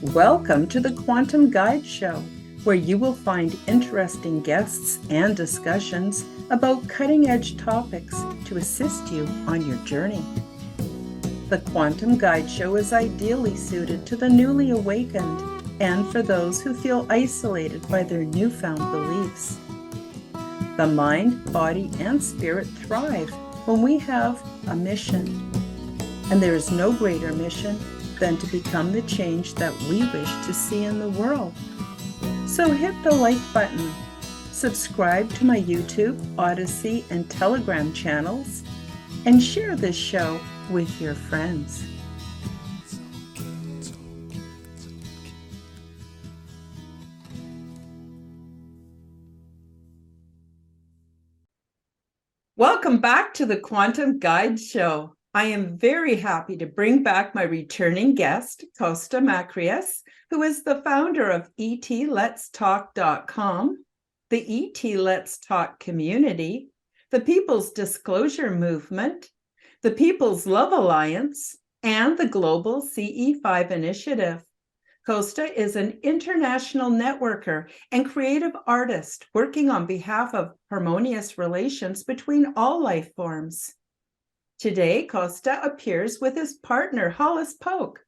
Welcome to the Quantum Guide Show, where you will find interesting guests and discussions about cutting-edge topics to assist you on your journey. The Quantum Guide Show is ideally suited to the newly awakened and for those who feel isolated by their newfound beliefs. The mind, body, and spirit thrive when we have a mission, and there is no greater mission than to become the change that we wish to see in the world. So hit the like button, subscribe to my YouTube, Odyssey, and Telegram channels, and share this show with your friends. Welcome back to the Quantum Guide Show. I am very happy to bring back my returning guest, Kosta Makreas, who is the founder of ETLetsTalk.com, the ETLetsTalk community, the People's Disclosure Movement, the People's Love Alliance, and the Global CE5 Initiative. Kosta is an international networker and creative artist working on behalf of harmonious relations between all life forms. Today, Kosta appears with his partner, Hollis Polk.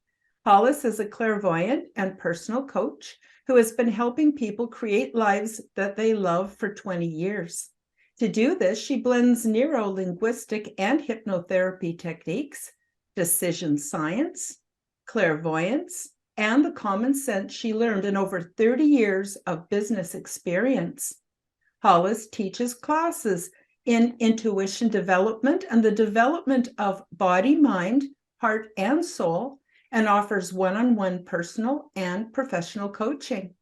Hollis is a clairvoyant and personal coach who has been helping people create lives that they love for 20 years. To do this, she blends neuro-linguistic and hypnotherapy techniques, decision science, clairvoyance, and the common sense she learned in over 30 years of business experience. Hollis teaches classes in intuition development and the development of body, mind, heart, and soul, and offers one-on-one personal and professional coaching.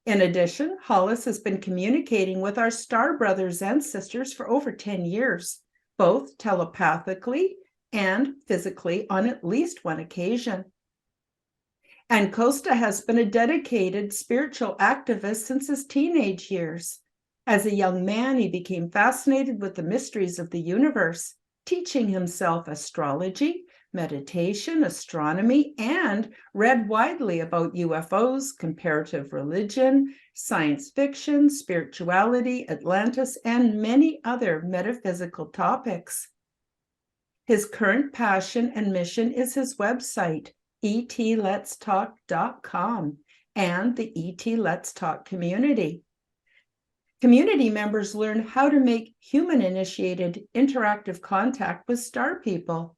In addition, Hollis has been communicating with our star brothers and sisters for over 10 years, both telepathically and physically on at least one occasion. And Kosta has been a dedicated spiritual activist since his teenage years. As a young man, he became fascinated with the mysteries of the universe, teaching himself astrology, meditation, astronomy, and read widely about UFOs, comparative religion, science fiction, spirituality, Atlantis, and many other metaphysical topics. His current passion and mission is his website, ETLetsTalk.com, and the ETLetsTalk community. Community members learn how to make human-initiated interactive contact with star people.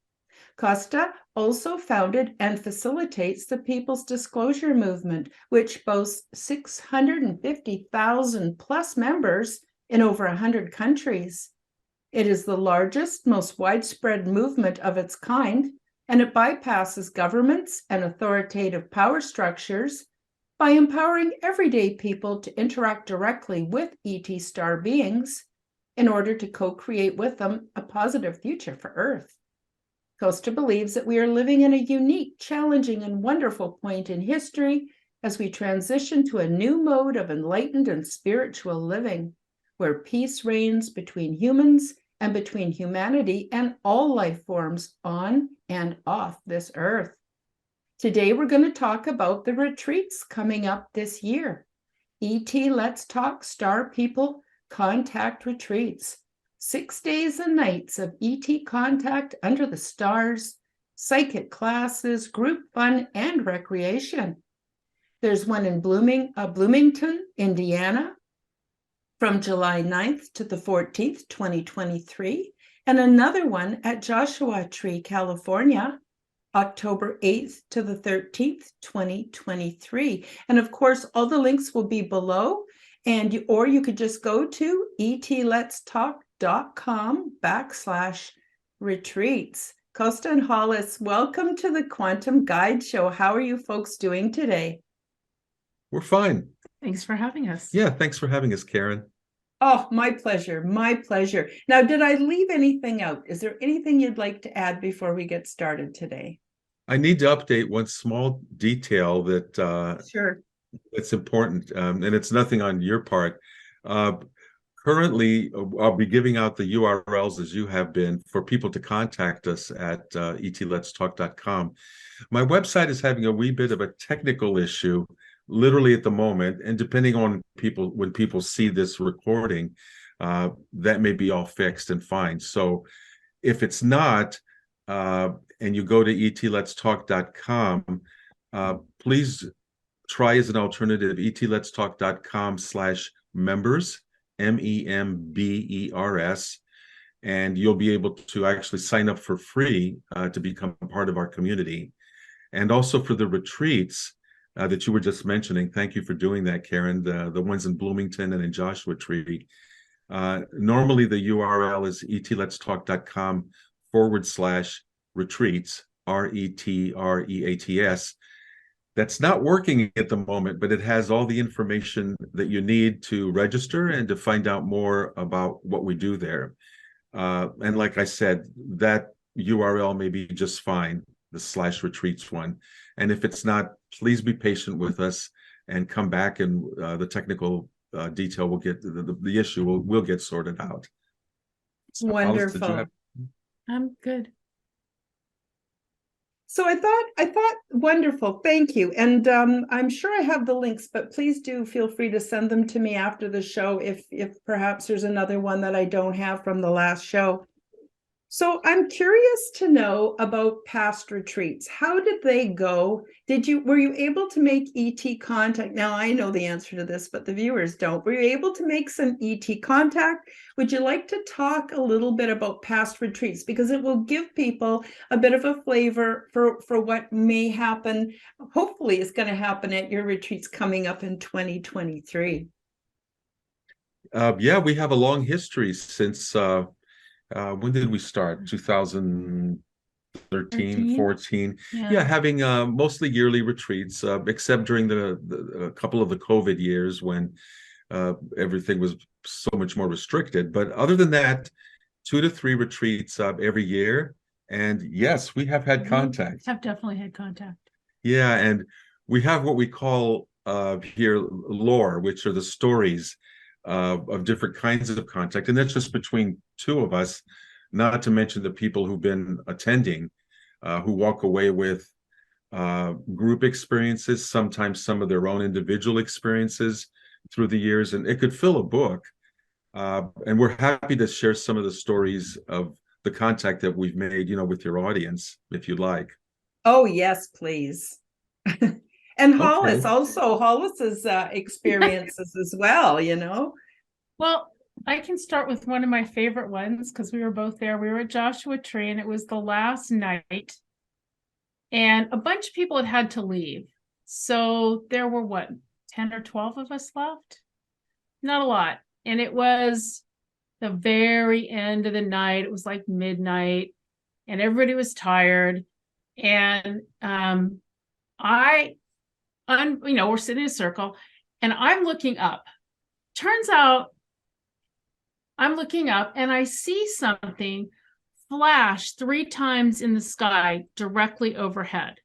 Kosta also founded and facilitates the People's Disclosure Movement, which boasts 650,000 plus members in over 100 countries. It is the largest, most widespread movement of its kind, and it bypasses governments and authoritative power structures by empowering everyday people to interact directly with ET star beings in order to co-create with them a positive future for Earth. Kosta believes that we are living in a unique, challenging, and wonderful point in history as we transition to a new mode of enlightened and spiritual living, where peace reigns between humans and between humanity and all life forms on and off this Earth. Today, we're going to talk about the retreats coming up this year. ET Let's Talk Star People Contact Retreats. 6 days and nights of ET contact under the stars, psychic classes, group fun, and recreation. There's one in Bloomington, Indiana, from July 9th to the 14th, 2023, and another one at Joshua Tree, California, October 8th to the 13th, 2023. And of course, all the links will be below, or you could just go to ETLetsTalk.com/retreats. Kosta and Hollis, welcome to the Quantum Guide Show. How are you folks doing today? We're fine. Thanks for having us. Yeah, thanks for having us, Karen. Oh, my pleasure. My pleasure. Now, did I leave anything out? Is there anything you'd like to add before we get started today? I need to update one small detail that Sure. that's important, and it's nothing on your part. Currently, I'll be giving out the URLs as you have been for people to contact us at ETLetsTalk.com. My website is having a wee bit of a technical issue, literally at the moment, and depending on people, when people see this recording, that may be all fixed and fine. So if it's not, and you go to ETLetsTalk.com, please try as an alternative ETLetsTalk.com/members. MEMBERS, and you'll be able to actually sign up for free to become part of our community. And also for the retreats that you were just mentioning, thank you for doing that, Karen, the ones in Bloomington and in Joshua Tree. Normally the URL is ETLetsTalk.com/retreats, RETREATS. That's not working at the moment, but it has all the information that you need to register and to find out more about what we do there. And like I said, that URL may be just fine, the /retreats one. And if it's not, please be patient with us and come back, and the technical detail will get, the issue will get sorted out. So, Wonderful. Hollis, did you have... I'm good. So I thought wonderful. Thank you. And I'm sure I have the links, but please do feel free to send them to me after the show if perhaps there's another one that I don't have from the last show. So I'm curious to know about past retreats. How did they go? Were you able to make ET contact? Now I know the answer to this, but the viewers don't. Were you able to make some ET contact? Would you like to talk a little bit about past retreats? Because it will give people a bit of a flavor for what may happen. Hopefully it's going to happen at your retreats coming up in 2023. Yeah, we have a long history since when did we start? 2013, 14. Yeah, having mostly yearly retreats, except during a couple of the COVID years when everything was so much more restricted. But other than that, 2 to 3 retreats every year. And yes, we have had contact. Have definitely had contact. Yeah, and we have what we call here lore, which are the stories of different kinds of contact, and that's just between 2 of us, not to mention the people who've been attending, who walk away with group experiences, sometimes some of their own individual experiences through the years, and it could fill a book. And we're happy to share some of the stories of the contact that we've made, with your audience, if you'd like. Oh, yes, please. And Hollis, Okay. also Hollis's experiences as well, Well, I can start with one of my favorite ones because we were both there. We were at Joshua Tree and it was the last night. And a bunch of people had to leave. So there were 10 or 12 of us left? Not a lot. And it was the very end of the night. It was like midnight and everybody was tired. And we're sitting in a circle and I'm looking up. Turns out I'm looking up and I see something flash 3 times in the sky directly overhead.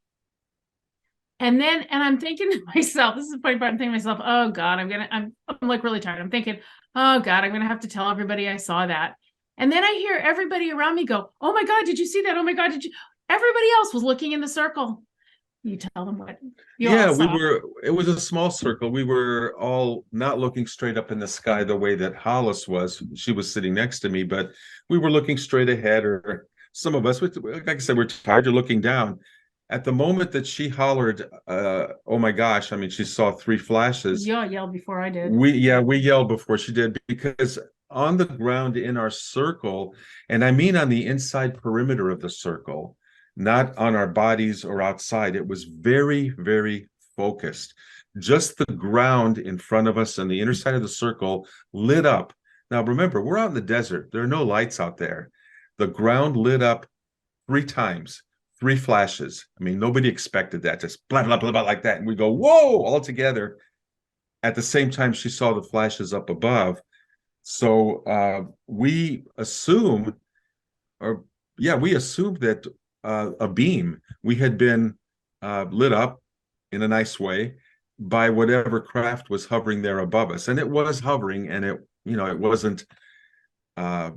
And I'm thinking to myself, this is the funny part, I'm thinking to myself, oh God, I'm like really tired. I'm thinking, oh God, I'm going to have to tell everybody I saw that. And then I hear everybody around me go, oh my God, did you see that? Oh my God, did you? Everybody else was looking in the circle. You tell them what you all saw. It was a small circle. We were all not looking straight up in the sky the way that Hollis was. She was sitting next to me, but we were looking straight ahead, or some of us, like I said, we're tired, you're looking down. At the moment that she hollered, oh my gosh, she saw 3 flashes. You all yelled before I did. We yelled before she did, because on the ground in our circle, and I mean on the inside perimeter of the circle, not on our bodies or outside, it was very, very focused. Just the ground in front of us and the inner side of the circle lit up. Now, remember, we're out in the desert. There are no lights out there. The ground lit up 3 times, 3 flashes. Nobody expected that, just blah, blah, blah, blah, like that. And we go, whoa, all together. At the same time, she saw the flashes up above. So we assumed that a beam, we had been lit up in a nice way by whatever craft was hovering there above us. And it was hovering, and it it wasn't a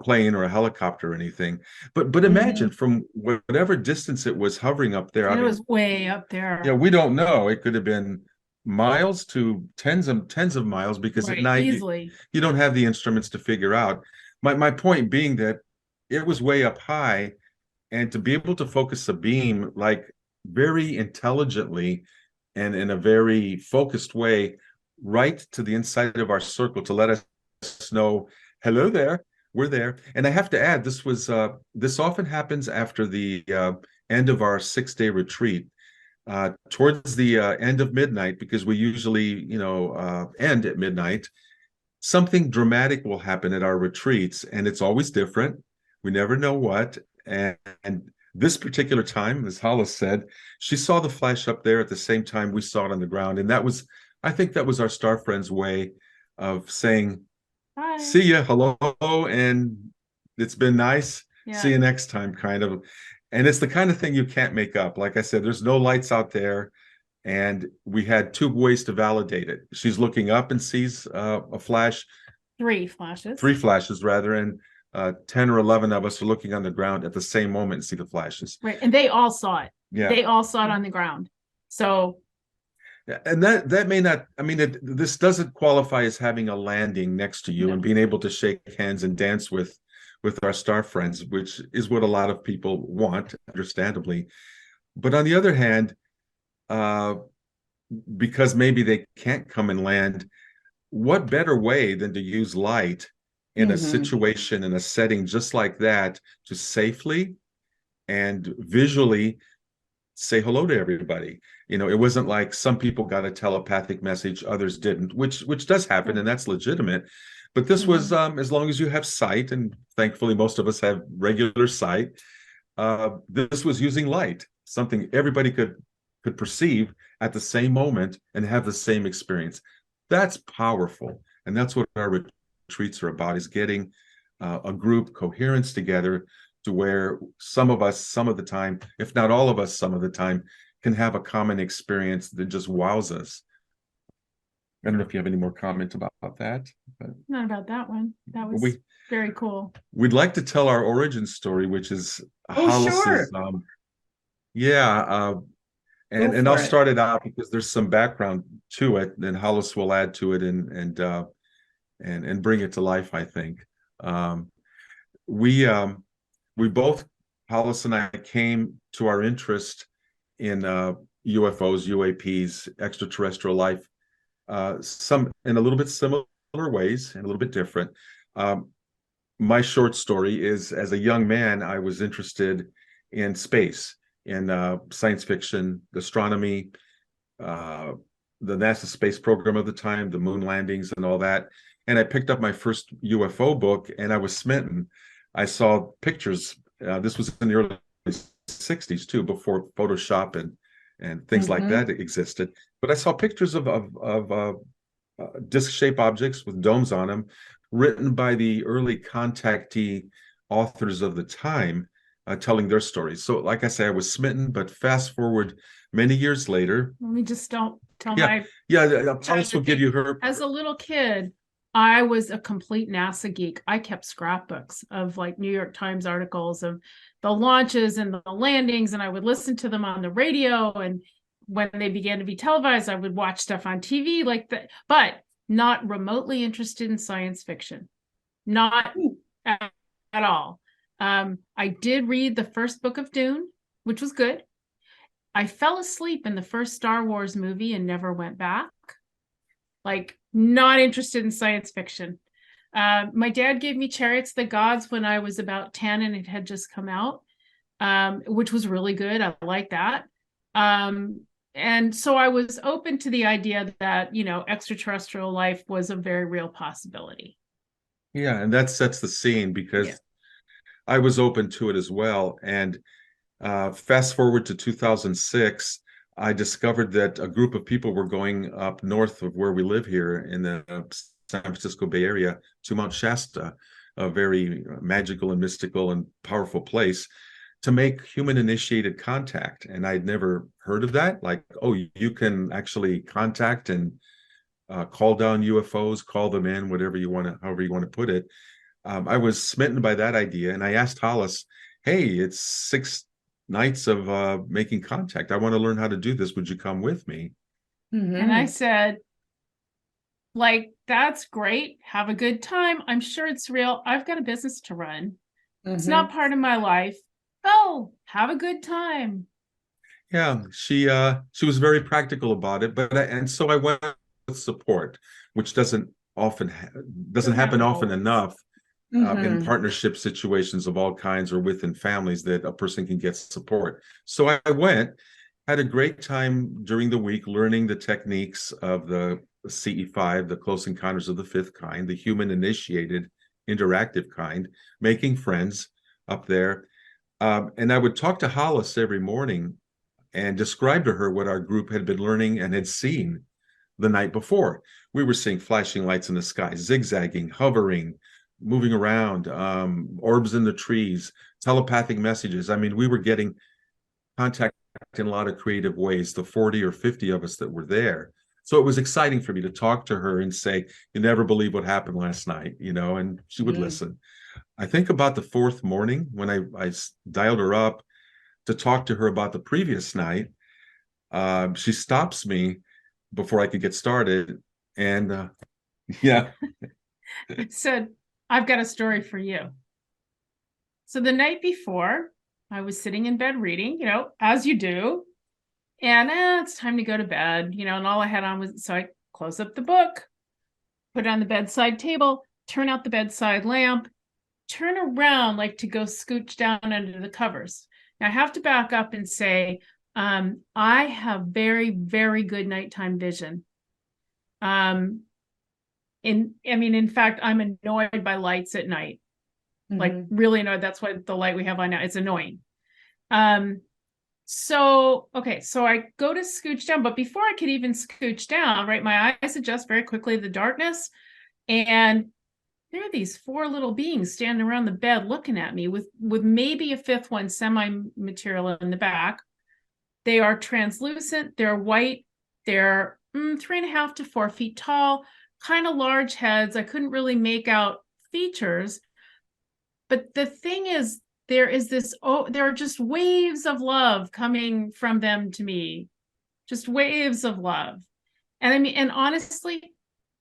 plane or a helicopter or anything. But imagine from whatever distance it was hovering up there. And it was way up there. Yeah, we don't know. It could have been miles to tens of miles, because at night you don't have the instruments to figure out. My point being that it was way up high, and to be able to focus a beam like very intelligently and in a very focused way right to the inside of our circle to let us know, hello there, we're there. And I have to add, this often happens after the end of our 6-day retreat, towards the end of midnight, because we usually end at midnight. Something dramatic will happen at our retreats, and it's always different. We never know what. And this particular time, as Hollis said, she saw the flash up there at the same time we saw it on the ground. And I think that was our star friend's way of saying, hi. See ya, hello, and it's been nice. Yeah. See you next time, kind of. And it's the kind of thing you can't make up. Like I said, there's no lights out there. And we had 2 ways to validate it. She's looking up and sees a flash. 3 flashes. 3 flashes, rather. And 10 or 11 of us are looking on the ground at the same moment and see the flashes. Right. And they all saw it. Yeah. They all saw it on the ground. So. And that may not, this doesn't qualify as having a landing next to you and being able to shake hands and dance with our star friends, which is what a lot of people want, understandably. But on the other hand, because maybe they can't come and land, what better way than to use light in a situation, in a setting just like that, to safely and visually say hello to everybody. It wasn't like some people got a telepathic message, others didn't, which does happen, and that's legitimate. But this was, as long as you have sight, and thankfully most of us have regular sight, this was using light, something everybody could perceive at the same moment and have the same experience. That's powerful. And that's what our retreats are about, is getting a group coherence together to where some of us, some of the time, if not all of us, some of the time, can have a common experience that just wows us. I don't know if you have any more comment about that. But not about that one. That was very cool. We'd like to tell our origin story, which is Hollis's. Sure. And I'll start it out because there's some background to it, and Hollis will add to it and bring it to life, I think. We both, Hollis and I, came to our interest in UFOs, UAPs, extraterrestrial life, some in a little bit similar ways and a little bit different. My short story is, as a young man, I was interested in space, in science fiction, astronomy, the NASA space program of the time, the moon landings and all that. And I picked up my first UFO book, and I was smitten. I saw pictures. This was in the early 60s too, before Photoshop and things like that existed. But I saw pictures of disc-shaped objects with domes on them, written by the early contactee authors of the time, telling their stories. So, like I say, I was smitten. But fast forward many years later. Let me just tell my. Hollis will give you her. As a little kid, I was a complete NASA geek. I kept scrapbooks of like New York Times articles of the launches and the landings, and I would listen to them on the radio. And when they began to be televised, I would watch stuff on TV like that, but not remotely interested in science fiction. Not at all. I did read the first book of Dune, which was good. I fell asleep in the first Star Wars movie and never went back. Like, not interested in science fiction. My dad gave me Chariots of the Gods when I was about 10 and it had just come out, which was really good. I like that. And so I was open to the idea that, extraterrestrial life was a very real possibility. Yeah, and that sets the scene because I was open to it as well. And fast forward to 2006, I discovered that a group of people were going up north of where we live here in the San Francisco Bay Area to Mount Shasta, a very magical and mystical and powerful place, to make human-initiated contact. And I'd never heard of that. Like, oh, you can actually contact and call down UFOs, call them in, however you want to put it. I was smitten by that idea, and I asked Hollis, "Hey, it's 6 nights of making contact. I want to learn how to do this. Would you come with me?" And I said, like, that's great. Have a good time. I'm sure it's real. I've got a business to run. It's not part of my life. Go have a good time. Yeah, she was very practical about it, and so I went with support, which doesn't happen often enough in partnership situations of all kinds or within families that a person can get support. So I went, had a great time during the week learning the techniques of the CE5, the Close Encounters of the Fifth Kind, the human initiated interactive kind, making friends up there. And I would talk to Hollis every morning and describe to her what our group had been learning and had seen the night before. We were seeing flashing lights in the sky, zigzagging, hovering, moving around, orbs in the trees, telepathic messages. I mean, we were getting contact in a lot of creative ways, the 40 or 50 of us that were there. So it was exciting for me to talk to her and say, "You never believe what happened last night," and she would listen. I think about the fourth morning when I dialed her up to talk to her about the previous night, she stops me before I could get started. And yeah. Said, "I've got a story for you." So the night before, I was sitting in bed reading, as you do. And it's time to go to bed, and all I had on was, so I close up the book, put it on the bedside table, turn out the bedside lamp, turn around like to go scooch down under the covers. Now I have to back up and say, I have very, very good nighttime vision. In fact, I'm annoyed by lights at night, like really annoyed. That's why the light we have on now, it's annoying. So I go to scooch down, but before I could even scooch down, right, my eyes adjust very quickly to the darkness, and there are these 4 little beings standing around the bed looking at me with maybe a 5th one semi-material in the back. They are translucent, they're white, they're 3.5 to 4 feet tall, kind of large heads. I couldn't really make out features, but the thing is, there are just waves of love coming from them to me, just waves of love. And honestly,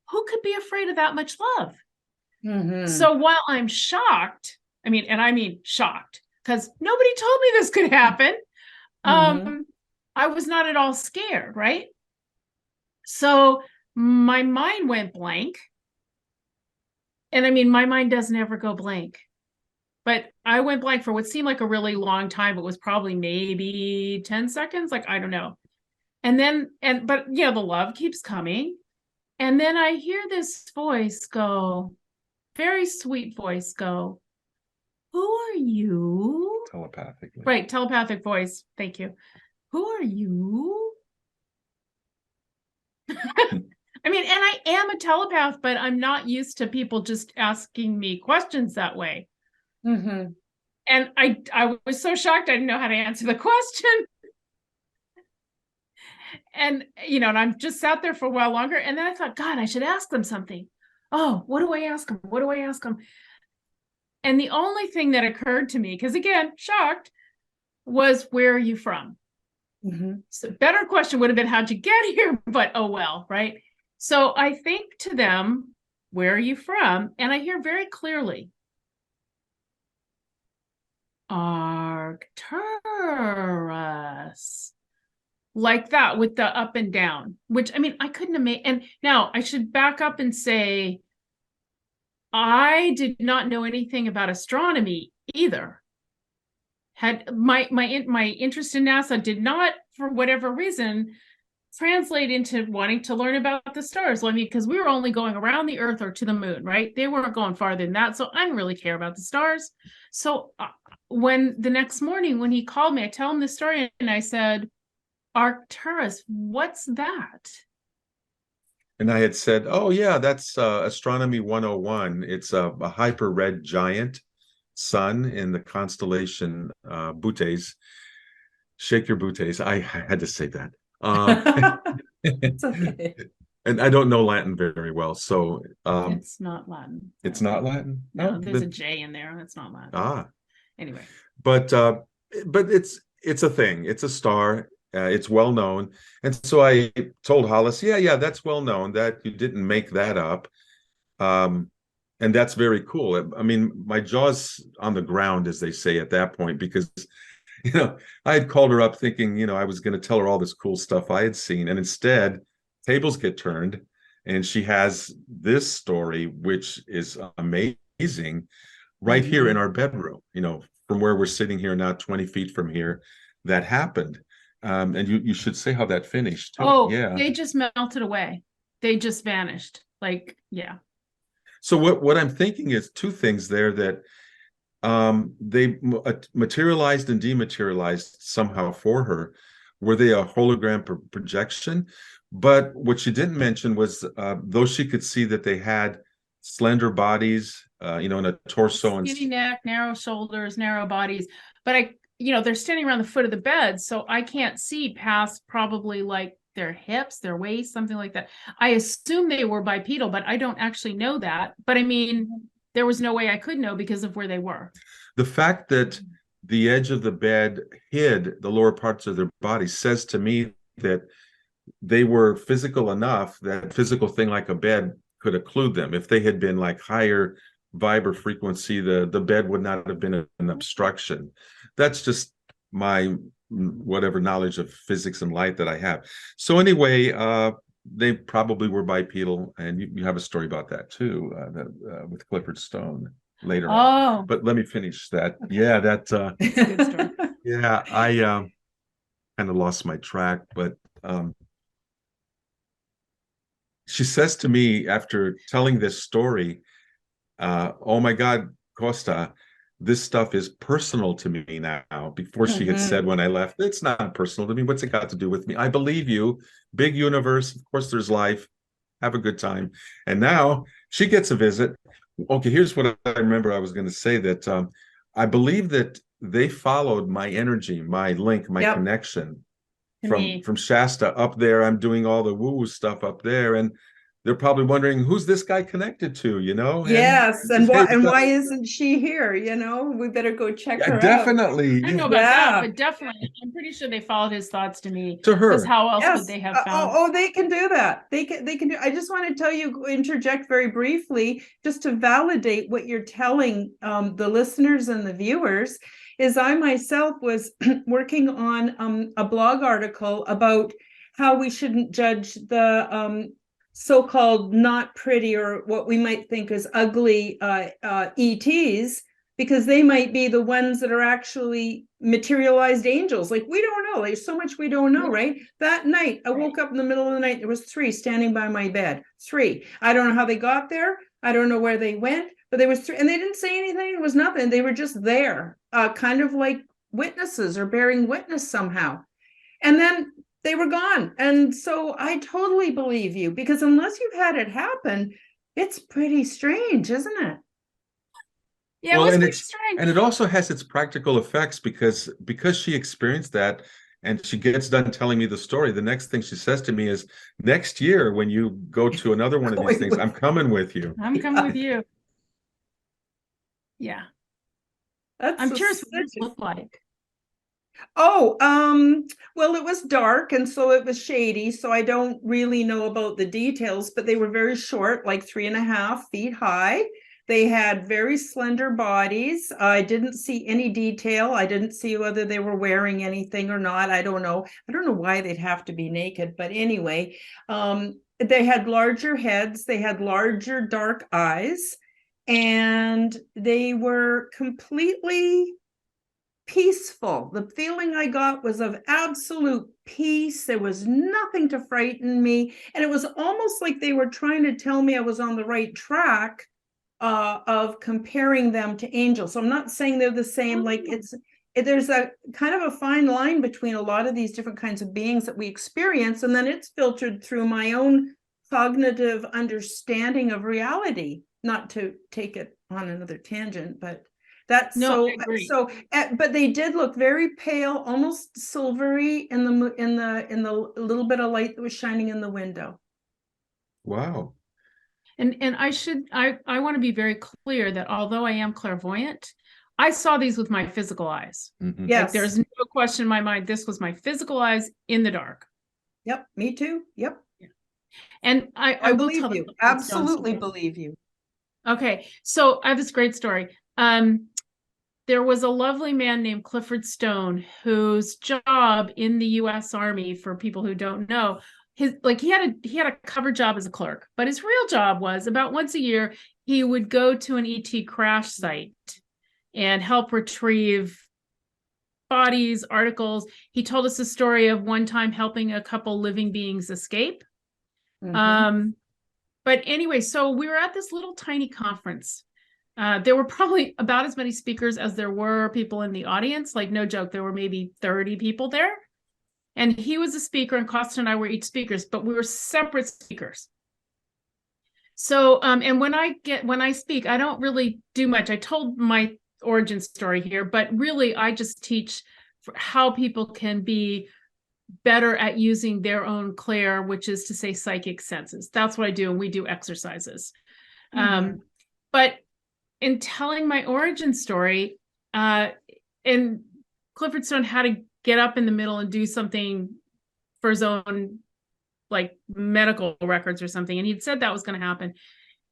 who could be afraid of that much love? So while I'm shocked, shocked, because nobody told me this could happen, I was not at all scared, right? So my mind went blank. And my mind doesn't ever go blank. But I went blank for what seemed like a really long time. It was probably maybe 10 seconds. Like, I don't know. But the love keeps coming. And then I hear this voice go, very sweet voice go, "Who are you?" Telepathically. Right. Telepathic voice. Thank you. "Who are you?" And I am a telepath, but I'm not used to people just asking me questions that way. And I was so shocked I didn't know how to answer the question. And I'm just sat there for a while longer, and then I thought, God, I should ask them something. Oh, what do I ask them? What do I ask them? And the only thing that occurred to me, because again, shocked, was, "Where are you from?" So better question would have been, "How'd you get here?" But oh well, right? So I think to them, "Where are you from?" And I hear very clearly, "Arcturus," like that, with the up and down, which I couldn't have made. And now I should back up and say, I did not know anything about astronomy either. Had my interest in NASA did not, for whatever reason, translate into wanting to learn about the stars. Because we were only going around the Earth or to the moon, right? They weren't going farther than that. So I didn't really care about the stars. So when the next morning, when he called me, I tell him the story, and I said, "Arcturus, what's that?" And I had said, "Oh yeah, that's Astronomy 101. It's a hyper red giant sun in the constellation Bootes." Shake your booties. I had to say that. It's okay. And I don't know Latin very well, so It's not Latin. it's not Latin. No, Oh, there's a J in there. That's not Latin. Anyway. But it's a thing. It's a star. It's well known. And so I told Hollis, yeah, that's well known, that you didn't make that up. And that's very cool. I mean, my jaw's on the ground, as they say at that point, because I had called her up thinking, I was going to tell her all this cool stuff I had seen, and instead, tables get turned, and she has this story, which is amazing, right here in our bedroom. From where we're sitting here now, 20 feet from here, that happened. And you should say how that finished too. Oh, yeah. They just melted away. They just vanished. Yeah. So what I'm thinking is two things there, that they materialized and dematerialized somehow for her. Were they a hologram projection? But what she didn't mention was, though she could see that they had slender bodies, and a torso, skinny neck, narrow shoulders, narrow bodies. But they're standing around the foot of the bed, so I can't see past probably their hips, their waist, something like that. I assume they were bipedal, but I don't actually know that. But I mean, there was no way I could know because of where they were. The fact that the edge of the bed hid the lower parts of their body says to me that they were physical enough, that physical thing like a bed could occlude them. If they had been higher vibra frequency, the bed would not have been an obstruction. That's just my whatever knowledge of physics and light that I have. So anyway, they probably were bipedal, and you have a story about that too, with Clifford Stone later on. But let me finish that. Okay. Yeah, that's a good story. Yeah, I kind of lost my track, but she says to me after telling this story, oh my God, Kosta, this stuff is personal to me now. Before she had said when I left, it's not personal to me. What's it got to do with me? I believe you. Big universe. Of course, there's life. Have a good time. And now she gets a visit. Okay, here's what I remember I was going to say, that I believe that they followed my energy, my link, my connection from Shasta up there. I'm doing all the woo-woo stuff up there, and they're probably wondering, who's this guy connected to, Yes, and why isn't she here? We better go check her definitely. out. I don't know about that, but definitely, I'm pretty sure they followed his thoughts to me. To her. Because how else would they have found? They can do that. They can do. I just want to tell you, interject very briefly, just to validate what you're telling the listeners and the viewers, is I myself was working on a blog article about how we shouldn't judge the so-called not pretty, or what we might think is ugly ETs, because they might be the ones that are actually materialized angels. We don't know. There's so much we don't know, right? That night, I woke up in the middle of the night. There was 3 standing by my bed. 3. I don't know how they got there. I don't know where they went, but there was 3, and they didn't say anything. It was nothing. They were just there, kind of like witnesses or bearing witness somehow. And then they were gone. And so I totally believe you, because unless you've had it happen, it's pretty strange, isn't it? Yeah, well, it was pretty strange. And it also has its practical effects, because she experienced that, and she gets done telling me the story. The next thing she says to me is, next year when you go to another one of these things, I'm coming with you. I'm coming with you. Yeah. I'm curious what this looked like. Oh, well, it was dark, and so it was shady, so I don't really know about the details, but they were very short, 3.5 feet high. They had very slender bodies. I didn't see any detail. I didn't see whether they were wearing anything or not. I don't know. I don't know why they'd have to be naked, but anyway, they had larger heads. They had larger dark eyes, and they were completely peaceful. The feeling I got was of absolute peace. There was nothing to frighten me. And it was almost like they were trying to tell me I was on the right track of comparing them to angels. So I'm not saying they're the same. There's a kind of a fine line between a lot of these different kinds of beings that we experience. And then it's filtered through my own cognitive understanding of reality. Not to take it on another tangent, but that's but they did look very pale, almost silvery in the little bit of light that was shining in the window. Wow. And I want to be very clear that although I am clairvoyant, I saw these with my physical eyes. Mhm. Yes. Like there's no question in my mind, this was my physical eyes in the dark. Yep. Me too. Yep. And I will believe tell you. the Absolutely believe you. Okay. So I have this great story. There was a lovely man named Clifford Stone whose job in the US Army, for people who don't know, he had a cover job as a clerk, but his real job was about once a year he would go to an ET crash site and help retrieve bodies, articles. He told us a story of one time helping a couple living beings escape. Mhm. But anyway, so we were at this little tiny conference. There were probably about as many speakers as there were people in the audience. Like, no joke, there were maybe 30 people there. And he was a speaker, and Kosta and I were each speakers, but we were separate speakers. So, and when I speak, I don't really do much. I told my origin story here, but really I just teach for how people can be better at using their own clair, which is to say psychic senses. That's what I do. And we do exercises. Mhm. But in telling my origin story, and Clifford Stone had to get up in the middle and do something for his own, like, medical records or something. And he'd said that was going to happen.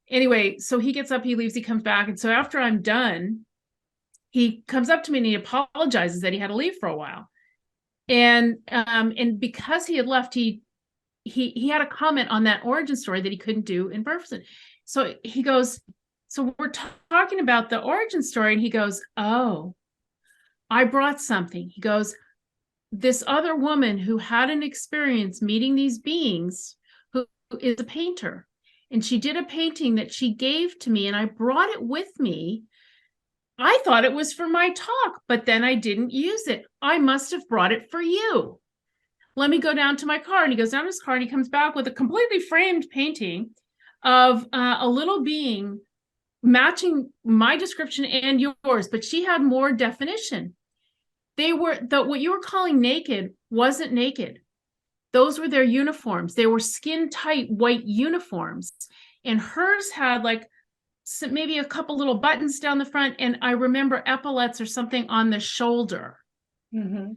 Anyway, so he gets up, he leaves, he comes back. And so after I'm done, he comes up to me and he apologizes that he had to leave for a while. And because he had left, he had a comment on that origin story that he couldn't do in person. So he goes, so we're talking about the origin story, and he goes, oh, I brought something. He goes, this other woman who had an experience meeting these beings, who is a painter, and she did a painting that she gave to me, and I brought it with me. I thought it was for my talk, but then I didn't use it. I must have brought it for you. Let me go down to my car. And he goes down to his car and he comes back with a completely framed painting of a little being matching my description and yours, but she had more definition. What you were calling naked wasn't naked. Those were their uniforms. They were skin tight white uniforms. And hers had like maybe a couple little buttons down the front. And I remember epaulets or something on the shoulder. Mhm.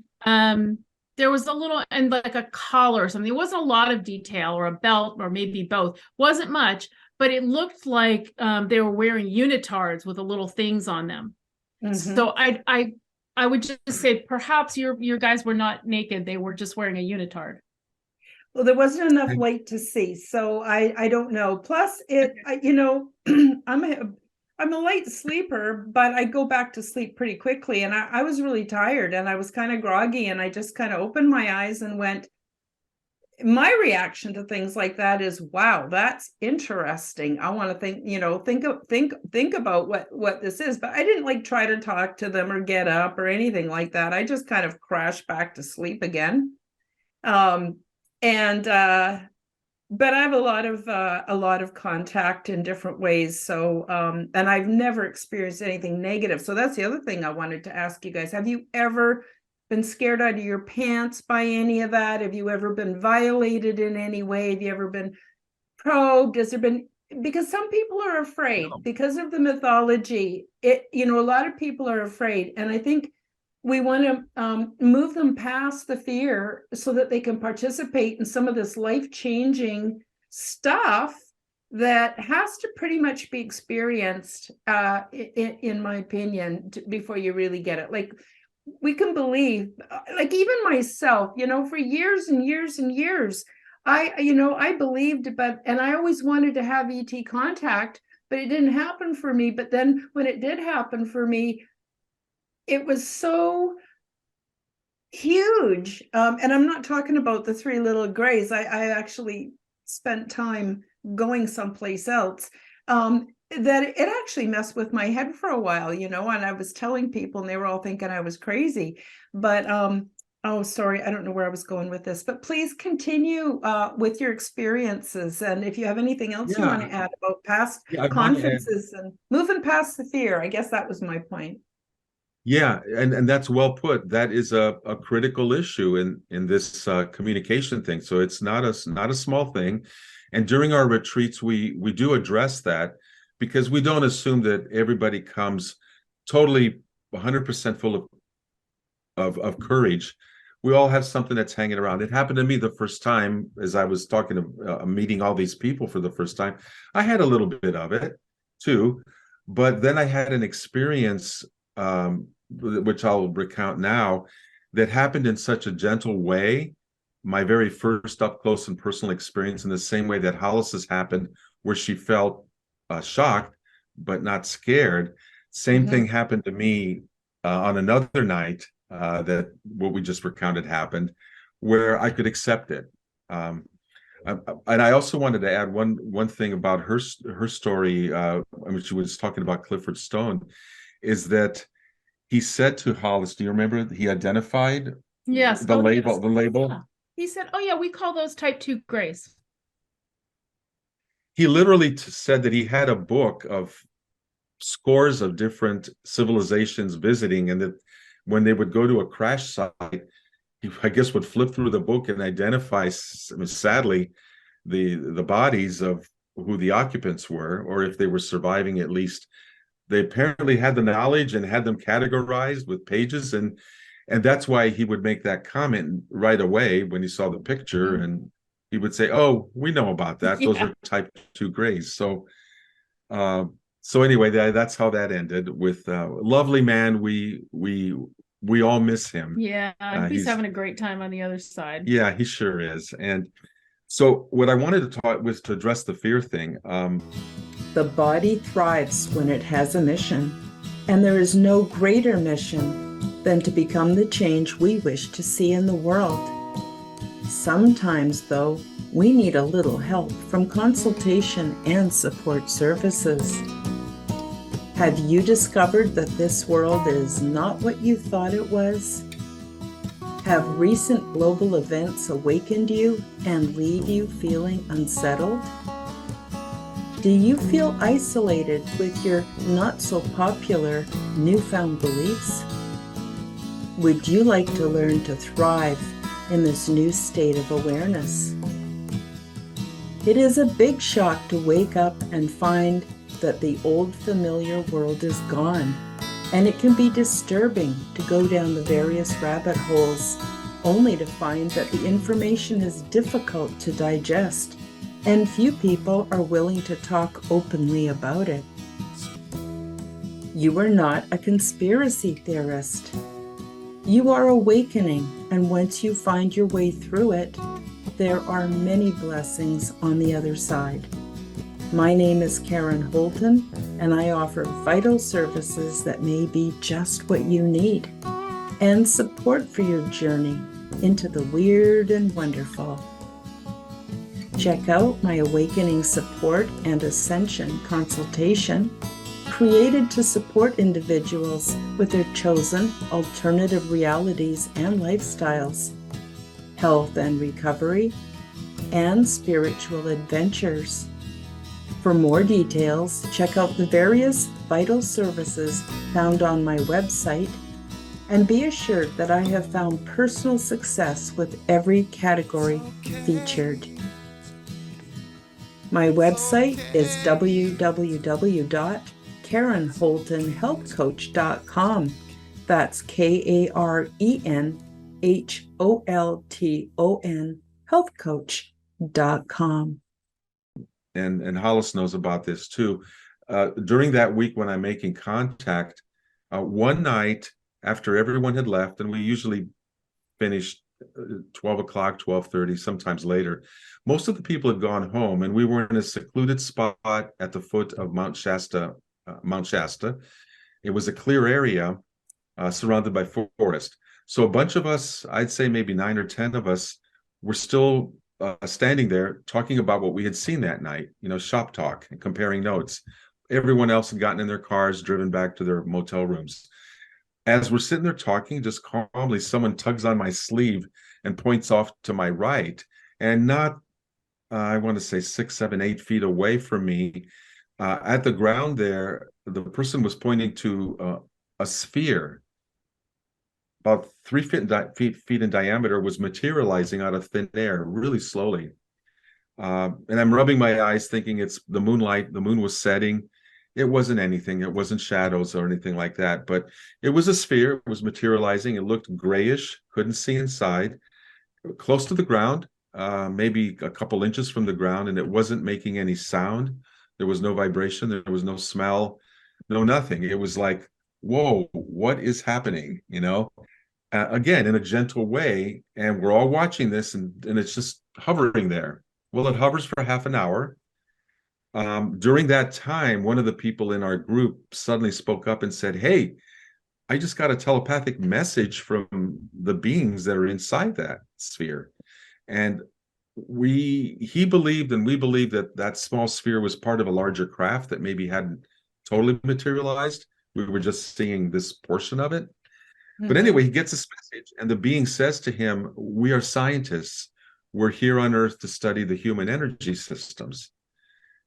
There was a little, and like a collar or something. It wasn't a lot of detail, or a belt, or maybe both. Wasn't much, but it looked like they were wearing unitards with the little things on them. Mhm. So I would just say perhaps your guys were not naked. They were just wearing a unitard. Well, there wasn't enough light to see, so I don't know. Plus, I'm a light sleeper, but I go back to sleep pretty quickly. And I was really tired and I was kind of groggy, and I just kind of opened my eyes and went. My reaction to things like that is, wow, that's interesting. I want to think about what this is. But I didn't like try to talk to them or get up or anything like that. I just kind of crashed back to sleep again. But I have a lot of contact in different ways. So, and I've never experienced anything negative. So that's the other thing I wanted to ask you guys. Have you ever been scared out of your pants by any of that? Have you ever been violated in any way? Have you ever been probed? Has there been, because some people are afraid because of the mythology. A lot of people are afraid. And I think we want to move them past the fear so that they can participate in some of this life-changing stuff that has to pretty much be experienced, in my opinion, before you really get it. Like, we can believe, like, even myself, for years and years and years, I believed, and I always wanted to have ET contact, but it didn't happen for me. But then when it did happen for me, it was so huge. And I'm not talking about the three little grays. I actually spent time going someplace else. That it actually messed with my head for a while, and I was telling people and they were all thinking I was crazy. But oh, sorry, I don't know where I was going with this, but please continue with your experiences. And if you have anything else you want to add about past conferences and moving past the fear, I guess that was my point. Yeah, and that's well put. That is a critical issue in this communication thing. So it's not a small thing. And during our retreats, we do address that, because we don't assume that everybody comes totally 100% full of courage. We all have something that's hanging around. It happened to me the first time, as I was talking to meeting all these people for the first time. I had a little bit of it too, but then I had an experience, which I'll recount now, that happened in such a gentle way. My very first up close and personal experience, in the same way that Hollis has happened, where she felt shocked but not scared. Same thing happened to me on another night, that what we just recounted happened, where I could accept it. And I also wanted to add one thing about her story. I mean, she was talking about Clifford Stone, is that he said to Hollis, do you remember, he identified Yes. the label? Yes. The label. Yeah. He said, "Oh yeah, we call those type 2 grays." He literally said that he had a book of scores of different civilizations visiting, and that when they would go to a crash site, he, I guess, would flip through the book and identify, I mean, sadly, the bodies of who the occupants were, or if they were surviving, at least. They apparently had the knowledge and had them categorized with pages, and that's why he would make that comment right away when he saw the picture, and he would say, "Oh, we know about that. Those are type 2 grays." So, so anyway, that's how that ended with lovely man. We all miss him. Yeah, he's having a great time on the other side. Yeah, he sure is. And so what I wanted to talk was to address the fear thing. The body thrives when it has a mission, and there is no greater mission than to become the change we wish to see in the world. Sometimes, though, we need a little help from consultation and support services. Have you discovered that this world is not what you thought it was? Have recent global events awakened you and leave you feeling unsettled? Do you feel isolated with your not-so-popular newfound beliefs? Would you like to learn to thrive in this new state of awareness? It is a big shock to wake up and find that the old familiar world is gone, and it can be disturbing to go down the various rabbit holes only to find that the information is difficult to digest, and few people are willing to talk openly about it. You are not a conspiracy theorist. You are awakening, and once you find your way through it, there are many blessings on the other side. My name is Karen Holton, and I offer vital services that may be just what you need, and support for your journey into the weird and wonderful. Check out my Awakening Support and Ascension consultation, created to support individuals with their chosen alternative realities and lifestyles, health and recovery, and spiritual adventures. For more details, check out the various vital services found on my website, and be assured that I have found personal success with every category featured. My website is www.KarenHoltonHealthCoach.com. That's KarenHolton healthcoach.com. And Hollis knows about this too. During that week when I'm making contact, one night after everyone had left, and we usually finished 12 o'clock, 12:30, sometimes later, most of the people had gone home, and we were in a secluded spot at the foot of Mount Shasta. It was a clear area surrounded by forest. So a bunch of us, I'd say maybe 9 or 10 of us, were still standing there talking about what we had seen that night, shop talk and comparing notes. Everyone else had gotten in their cars, driven back to their motel rooms. As we're sitting there talking, just calmly, someone tugs on my sleeve and points off to my right, and not, I want to say 6, 7, 8 feet away from me, at the ground there, the person was pointing to a sphere about 3 feet feet in diameter, was materializing out of thin air really slowly. And I'm rubbing my eyes thinking it's the moonlight. The moon was setting. It wasn't anything. It wasn't shadows or anything like that. But it was a sphere. It was materializing. It looked grayish. Couldn't see inside. Close to the ground, maybe a couple inches from the ground, and it wasn't making any sound. There was no vibration. There was no smell. No nothing. It was like, whoa, what is happening? Again, in a gentle way. And we're all watching this, and it's just hovering there. Well, it hovers for half an hour. During that time, one of the people in our group suddenly spoke up and said, "Hey, I just got a telepathic message from the beings that are inside that sphere." And he believed, and we believed, that that small sphere was part of a larger craft that maybe hadn't totally materialized. We were just seeing this portion of it. But anyway, he gets this message, and the being says to him, "We are scientists. We're here on Earth to study the human energy systems."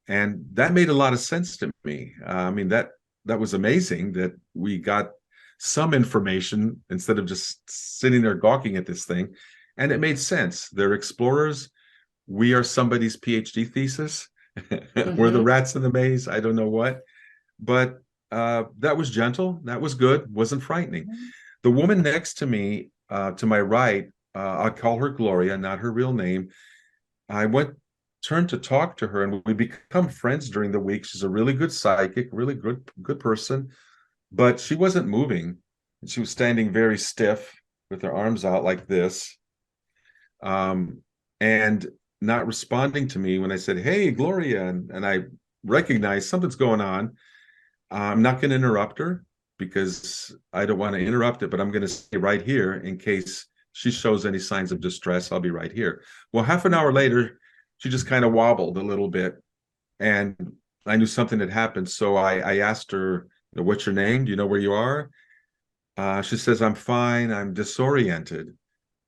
And that made a lot of sense to me. I mean, that was amazing that we got some information instead of just sitting there gawking at this thing. And it made sense. They're explorers. We are somebody's PhD thesis. We're the rats in the maze. I don't know what. But that was gentle. That was good. Wasn't frightening. The woman next to me, to my right, I'll call her Gloria, not her real name. I turned to talk to her, and we become friends during the week. She's a really good psychic, really good person, but she wasn't moving. She was standing very stiff with her arms out like this, and not responding to me when I said, "Hey, Gloria," and I recognized something's going on. I'm not going to interrupt her because I don't want to interrupt it, but I'm going to stay right here in case she shows any signs of distress. I'll be right here. Well, half an hour later, she just kind of wobbled a little bit, and I knew something had happened. So I asked her, "What's your name? Do you know where you are?" She says, "I'm fine. I'm disoriented."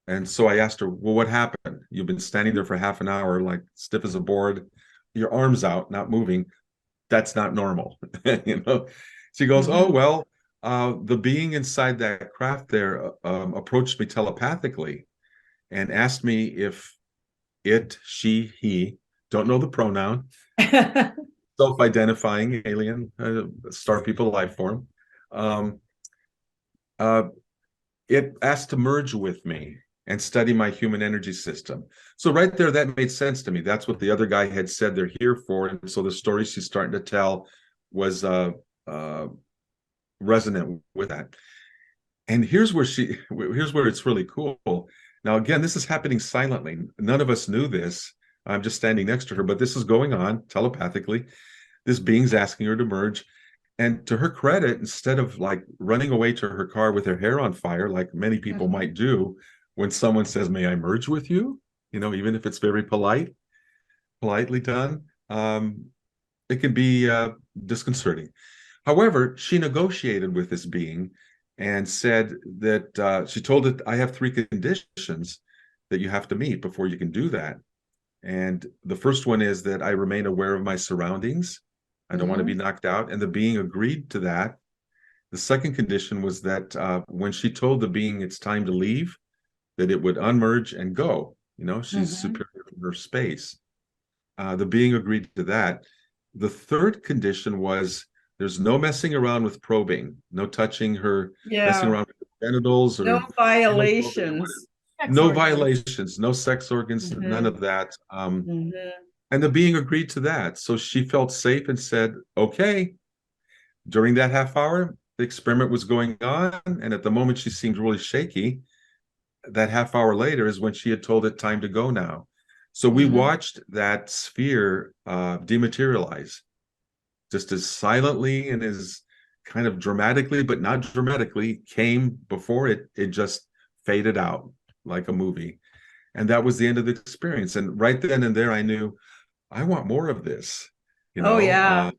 And so I asked her, "Well, what happened? You've been standing there for half an hour, like stiff as a board, your arms out, not moving. That's not normal." She goes, "Oh, well, the being inside that craft there approached me telepathically and asked me if it, she, he, don't know the pronoun, self-identifying alien, star people life form. It asked to merge with me and study my human energy system." So right there, that made sense to me. That's what the other guy had said they're here for. And so the story she's starting to tell was resonant with that. And here's where it's really cool. Now, again, this is happening silently. None of us knew this. I'm just standing next to her, but this is going on telepathically. This being's asking her to merge. And to her credit, instead of like running away to her car with her hair on fire, like many people might do when someone says, "May I merge with you?" Even if it's very politely done, it can be disconcerting. However, she negotiated with this being and said that she told it, "I have 3 conditions that you have to meet before you can do that. And the first one is that I remain aware of my surroundings. I don't want to be knocked out." And the being agreed to that. The second condition was that when she told the being it's time to leave, that it would unmerge and go. She's superior in her space. The being agreed to that. The third condition was there's no messing around with probing, no touching her, messing around with her genitals, or no violations. No violations, no sex organs, none of that. And the being agreed to that. So she felt safe and said, "Okay." During that half hour, the experiment was going on. And at the moment she seemed really shaky, that half hour later is when she had told it time to go now. So we watched that sphere dematerialize, just as silently and as kind of dramatically, but not dramatically, came before it just faded out like a movie. And that was the end of the experience. And right then and there, I knew I want more of this. Oh, yeah.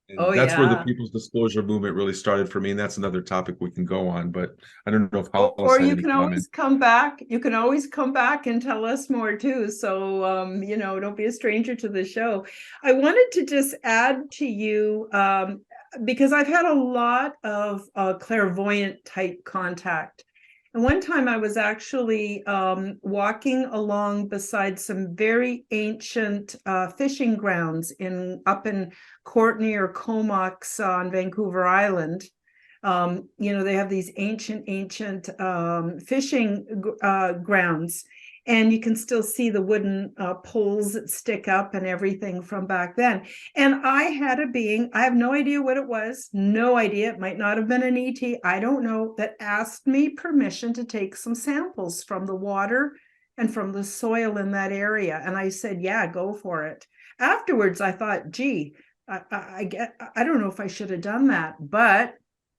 That's where the people's disclosure movement really started for me. And that's another topic we can go on, but I don't know if Hollis or had you any can comment. always come back. You can always come back and tell us more too. So, don't be a stranger to the show. I wanted to just add to you, because I've had a lot of clairvoyant type contact. And one time I was actually walking along beside some very ancient fishing grounds up in Courtenay or Comox on Vancouver Island. They have these ancient fishing grounds, and you can still see the wooden poles that stick up and everything from back then. And I had a being, I have no idea what it was, no idea, it might not have been an ET, I don't know, that asked me permission to take some samples from the water and from the soil in that area. And I said, yeah, go for it. Afterwards, I thought, gee, I don't know if I should have done that, but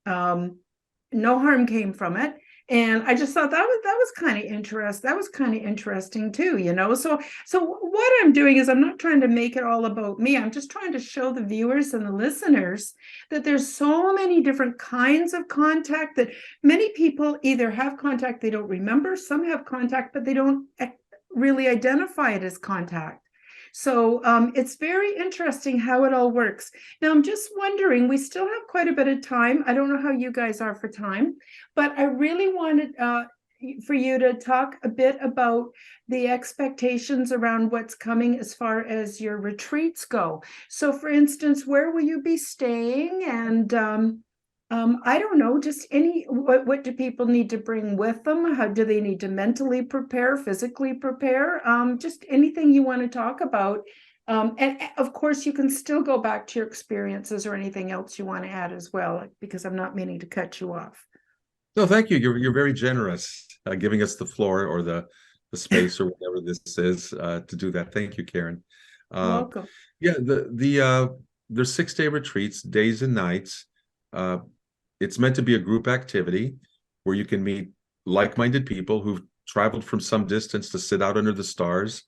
no harm came from it. And I just thought that was kind of interesting. That was kind of interesting too, So what I'm doing is I'm not trying to make it all about me. I'm just trying to show the viewers and the listeners that there's so many different kinds of contact, that many people either have contact they don't remember, some have contact, but they don't really identify it as contact. So it's very interesting how it all works. Now, I'm just wondering, we still have quite a bit of time. I don't know how you guys are for time, but I really wanted for you to talk a bit about the expectations around what's coming as far as your retreats go. So, for instance, where will you be staying? And I don't know, just what do people need to bring with them? How do they need to mentally prepare, physically prepare? Just anything you want to talk about. And of course, you can still go back to your experiences or anything else you want to add as well, because I'm not meaning to cut you off. No, thank you. You're very generous, giving us the floor or the space or whatever this is to do that. Thank you, Karen. You're welcome. Yeah, there's 6-day retreats, days and nights. It's meant to be a group activity where you can meet like-minded people who've traveled from some distance to sit out under the stars.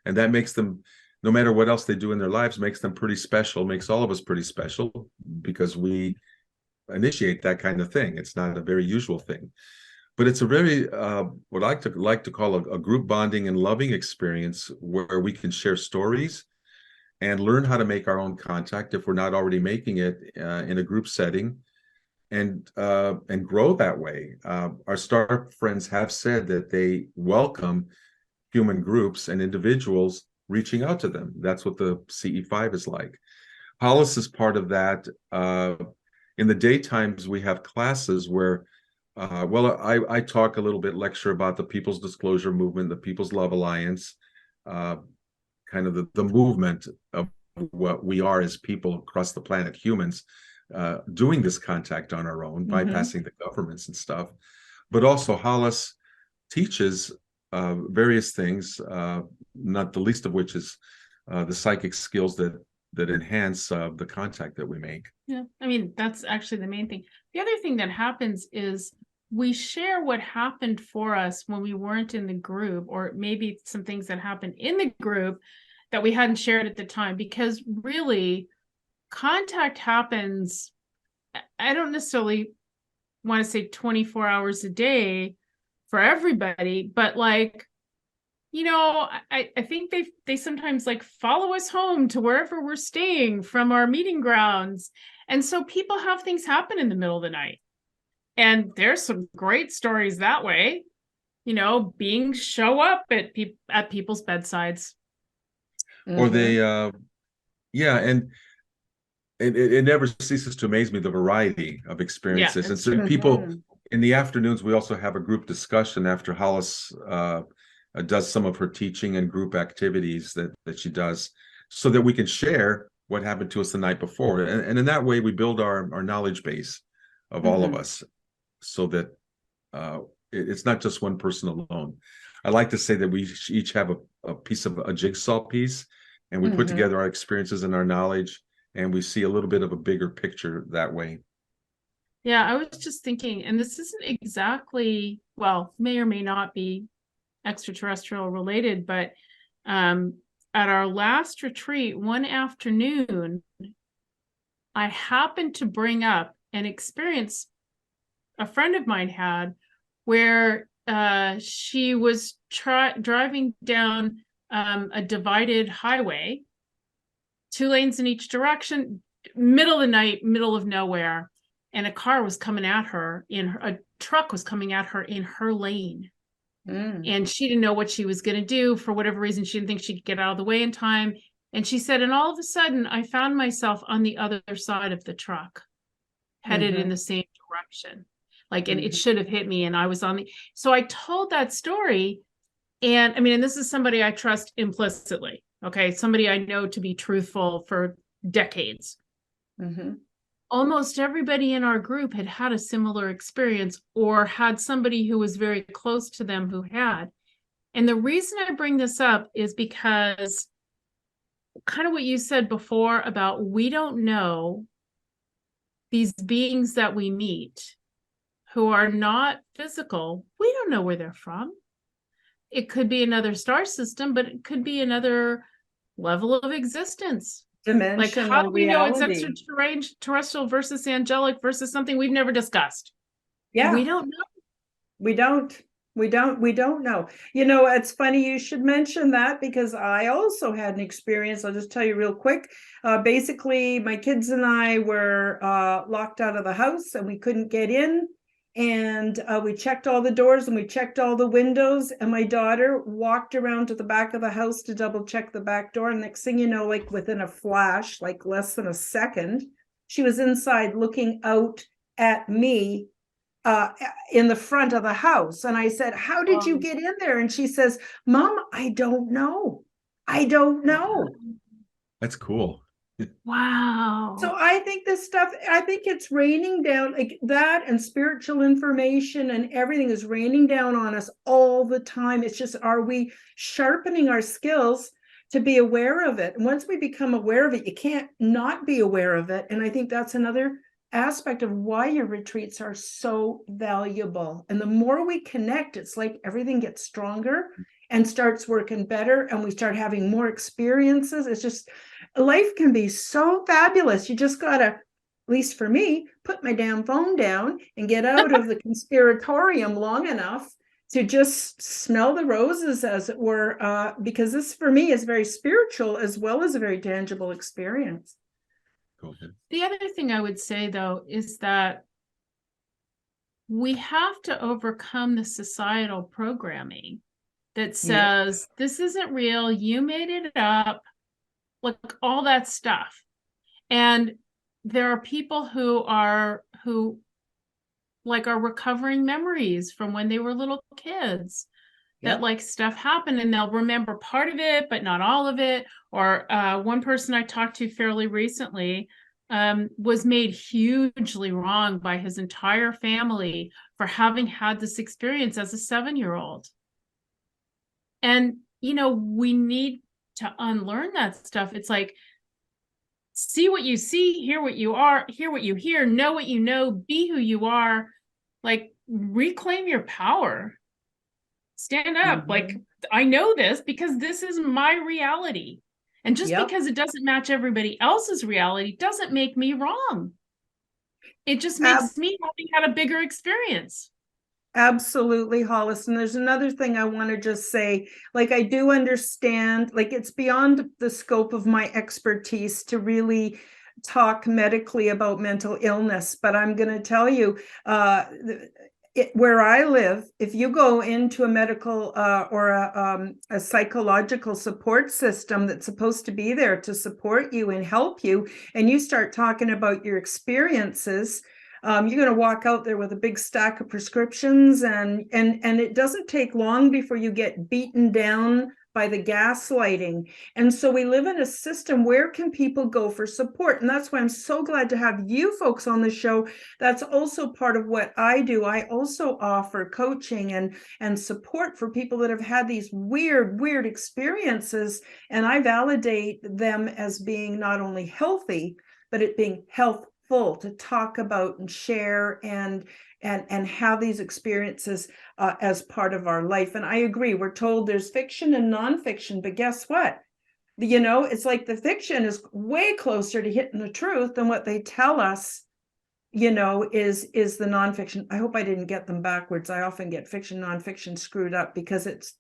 And that makes them, no matter what else they do in their lives, makes them pretty special, makes all of us pretty special, because we initiate that kind of thing. It's not a very usual thing. But it's a very, what I like to call a group bonding and loving experience, where we can share stories and learn how to make our own contact if we're not already making it in a group setting. And grow that way. Our star friends have said that they welcome human groups and individuals reaching out to them. That's what the CE5 is like. Hollis is part of that. In the daytimes, we have classes where, I talk a little bit, lecture about the People's Disclosure Movement, the People's Love Alliance, kind of the movement of what we are as people across the planet, humans, doing this contact on our own, bypassing the governments and stuff. But also Hollis teaches various things, not the least of which is the psychic skills that enhance the contact that we make. Yeah, I mean, that's actually the main thing. The other thing that happens is we share what happened for us when we weren't in the group, or maybe some things that happened in the group that we hadn't shared at the time, because really contact happens, I don't necessarily want to say 24 hours a day for everybody, but like, I think they sometimes like follow us home to wherever we're staying from our meeting grounds. And so people have things happen in the middle of the night. And there's some great stories that way, being show up at people's bedsides. Or they, and it never ceases to amaze me, the variety of experiences. And so people, in the afternoons, we also have a group discussion after Hollis does some of her teaching and group activities that she does, so that we can share what happened to us the night before. And in that way, we build our knowledge base of all of us, so that it's not just one person alone. I like to say that we each have a piece of a jigsaw piece, and we put together our experiences and our knowledge, and we see a little bit of a bigger picture that way. Yeah, I was just thinking, and this isn't exactly, well, may or may not be extraterrestrial related, but at our last retreat one afternoon, I happened to bring up an experience a friend of mine had, where she was driving down a divided highway, 2 lanes in each direction, middle of the night, middle of nowhere, and a car was coming at her in a truck was coming at her in her lane. Mm. And she didn't know what she was going to do. For whatever reason, she didn't think she could get out of the way in time. And she said, and all of a sudden, I found myself on the other side of the truck, headed in the same direction. Like, and it should have hit me. And I was on the, so I told that story. And I mean, and this is somebody I trust implicitly. Okay. Somebody I know to be truthful for decades. Almost everybody in our group had had a similar experience or had somebody who was very close to them who had. And the reason I bring this up is because kind of what you said before about we don't know these beings that we meet who are not physical. We don't know where they're from. It could be another star system, but it could be another level of existence. Like, how do we know it's extraterrestrial versus angelic versus something we've never discussed? Yeah. We don't know. We don't know. You know, it's funny you should mention that because I also had an experience. I'll just tell you real quick. Basically, my kids and I were locked out of the house and we couldn't get in. And we checked all the doors and we checked all the windows. And my daughter walked around to the back of the house to double check the back door. And next thing you know, like within a flash, like less than a second, she was inside looking out at me in the front of the house. And I said, how did you get in there? And she says, Mom, I don't know. That's cool. Wow. So I think this stuff, I think it's raining down like that, and spiritual information and everything is raining down on us all the time. It's just, are we sharpening our skills to be aware of it? And once we become aware of it, you can't not be aware of it. And I think that's another aspect of why your retreats are so valuable. And the more we connect, it's like everything gets stronger and starts working better, and we start having more experiences. It's just, life can be so fabulous. You just gotta, at least for me, put my damn phone down and get out of the conspiratorium long enough to just smell the roses, as it were, because this for me is very spiritual as well as a very tangible experience. The other thing I would say, though, is that we have to overcome the societal programming that says, this isn't real, you made it up, like all that stuff. And there are people who are recovering memories from when they were little kids. That like stuff happened and they'll remember part of it, but not all of it. Or one person I talked to fairly recently was made hugely wrong by his entire family for having had this experience as a 7-year-old. And, you know, we need to unlearn that stuff. It's like, see what you see, hear what you are, hear what you hear, know what you know, be who you are, like reclaim your power. Stand up. Like, I know this because this is my reality. And just because it doesn't match everybody else's reality doesn't make me wrong. It just makes me having had a bigger experience. Absolutely, Hollis. And there's another thing I want to just say, like, I do understand, like, it's beyond the scope of my expertise to really talk medically about mental illness, but I'm going to tell you, where I live, if you go into a medical or a psychological support system that's supposed to be there to support you and help you, and you start talking about your experiences, you're going to walk out there with a big stack of prescriptions, and it doesn't take long before you get beaten down by the gaslighting. And so we live in a system, where can people go for support? And that's why I'm so glad to have you folks on the show. That's also part of what I do. I also offer coaching and support for people that have had these weird experiences. And I validate them as being not only healthy, but it being healthful to talk about and share and have these experiences as part of our life. And I agree, we're told there's fiction and nonfiction, but guess what? You know, it's like the fiction is way closer to hitting the truth than what they tell us, you know, is the nonfiction. I hope I didn't get them backwards. I often get fiction, nonfiction screwed up because it's,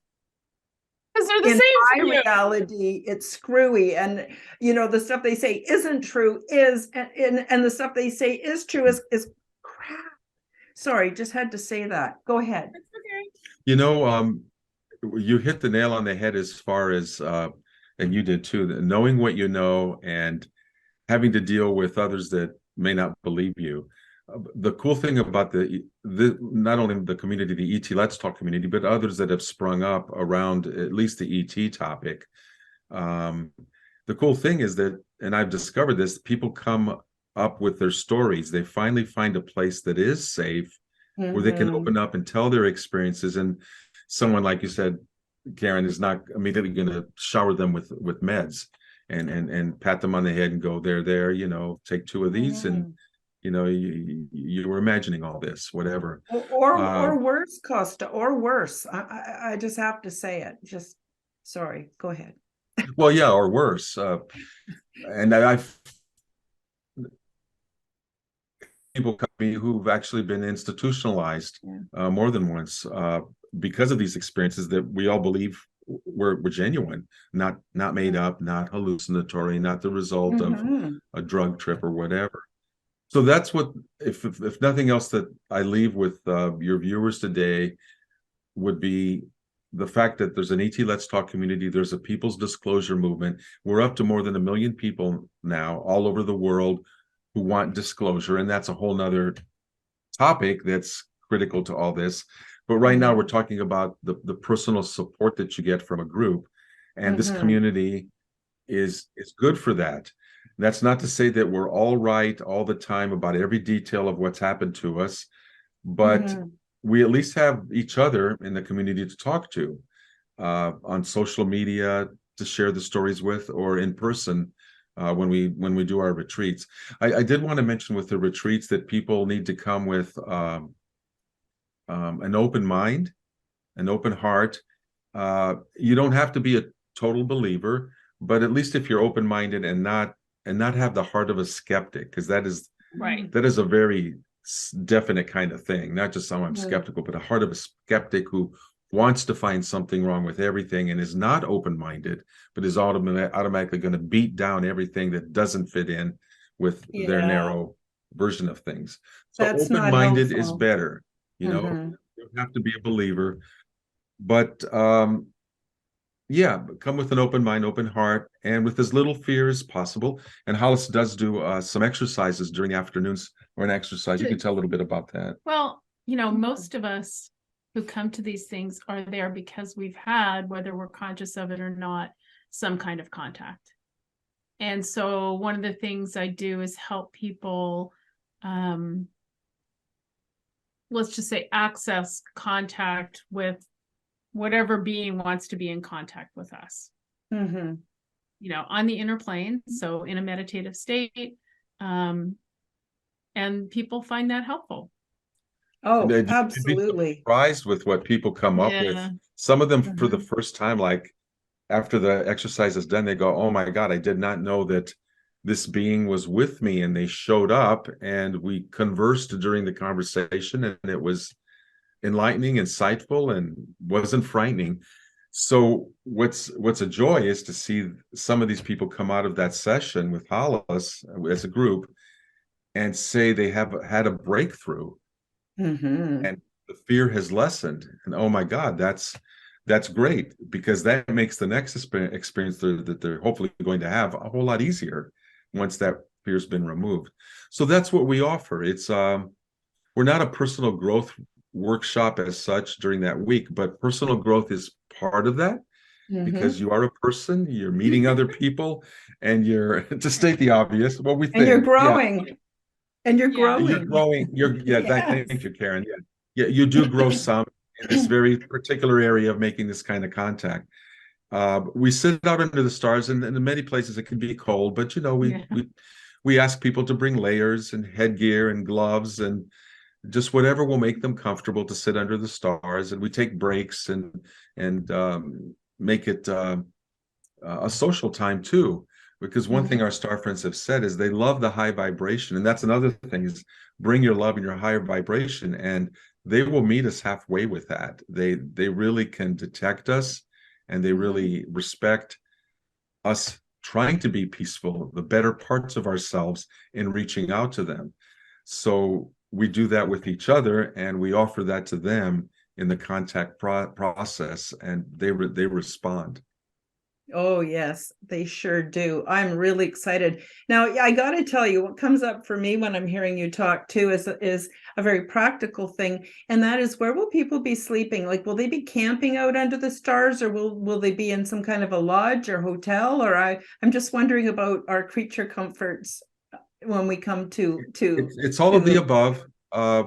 because they're the in same my reality, it's screwy. And, you know, the stuff they say isn't true is, and the stuff they say is true is crap. Sorry, just had to say that. Go ahead. That's okay. You know, you hit the nail on the head as far as, and you did too, knowing what you know and having to deal with others that may not believe you. The cool thing about the not only the community, the Let's Talk community, but others that have sprung up around at least the ET topic. The cool thing is that, and I've discovered this, people come up with their stories. They finally find a place that is safe where they can open up and tell their experiences. And someone, like you said, Karen, is not immediately going to shower them with meds and pat them on the head and go, there, you know, take 2 of these and, you know, you were imagining all this, whatever. Or worse, Kosta, or worse. I just have to say it. Just sorry. Go ahead. Well, yeah, or worse. And I've people come to me who've actually been institutionalized more than once because of these experiences that we all believe were genuine, not made up, not hallucinatory, not the result of a drug trip or whatever. So that's what, if nothing else, that I leave with your viewers today would be the fact that there's an Let's Talk community. There's a people's disclosure movement. We're up to more than 1 million people now all over the world who want disclosure. And that's a whole nother topic that's critical to all this. But right now we're talking about the personal support that you get from a group. And this community is good for that. That's not to say that we're all right all the time about every detail of what's happened to us, but we at least have each other in the community to talk to on social media, to share the stories with, or in person when we do our retreats. I did want to mention with the retreats that people need to come with an open mind, an open heart. You don't have to be a total believer, but at least if you're open-minded and not have the heart of a skeptic, because that is a very definite kind of thing. Not just I'm skeptical, but a heart of a skeptic who wants to find something wrong with everything and is not open-minded, but is automatically going to beat down everything that doesn't fit in with their narrow version of things. So open-minded is better. You know, you don't have to be a believer, but come with an open mind, open heart, and with as little fear as possible. And Hollis does do some exercises during the afternoons, or an exercise. You can tell a little bit about that. Well, you know, most of us who come to these things are there because we've had, whether we're conscious of it or not, some kind of contact. And so one of the things I do is help people, let's just say, access contact with whatever being wants to be in contact with us, you know, on the inner plane. So in a meditative state, and people find that helpful. Oh, and absolutely. You'd be surprised with what people come up with. Some of them for the first time, like after the exercise is done, they go, oh my God, I did not know that this being was with me. And they showed up and we conversed during the conversation, and it was enlightening, insightful, and wasn't frightening. So what's a joy is to see some of these people come out of that session with Hollis as a group and say they have had a breakthrough and the fear has lessened. And oh my God, that's great, because that makes the next experience that they're hopefully going to have a whole lot easier once that fear's been removed. So that's what we offer. It's we're not a personal growth workshop as such during that week, but personal growth is part of that, because you are a person, you're meeting other people, and you're, to state the obvious, what we think, and you're growing. And you're growing. You're growing. Thank you, Karen. Yeah, you do grow some in this very particular area of making this kind of contact. We sit out under the stars, and in many places it can be cold, but you know, we ask people to bring layers and headgear and gloves and just whatever will make them comfortable to sit under the stars. And we take breaks and make it a social time too. Because one thing our star friends have said is they love the high vibration. And that's another thing, is bring your love and your higher vibration, and they will meet us halfway with that. They really can detect us, and they really respect us trying to be peaceful, the better parts of ourselves, in reaching out to them. So we do that with each other, and we offer that to them in the contact process, and they respond. Oh, yes, they sure do. I'm really excited. Now, I got to tell you, what comes up for me when I'm hearing you talk too is a very practical thing, and that is, where will people be sleeping? Like, will they be camping out under the stars, or will they be in some kind of a lodge or hotel? Or I'm just wondering about our creature comforts when we come to It's all of the above. I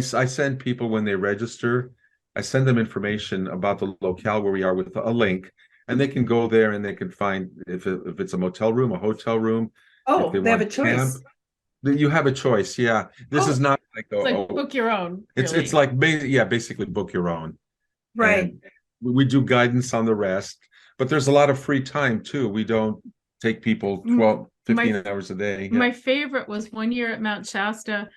send people, when they register, I send them information about the locale where we are with a link, and they can go there and they can find if it's a motel room, a hotel room. Oh, if they have a want camp, choice. then you have a choice. Yeah, this is not like It's like book your own. It's really. it's like basically book your own. Right. And we do guidance on the rest, but there's a lot of free time too. We don't take people 12, 15 hours a day. My favorite was one year at Mount Shasta.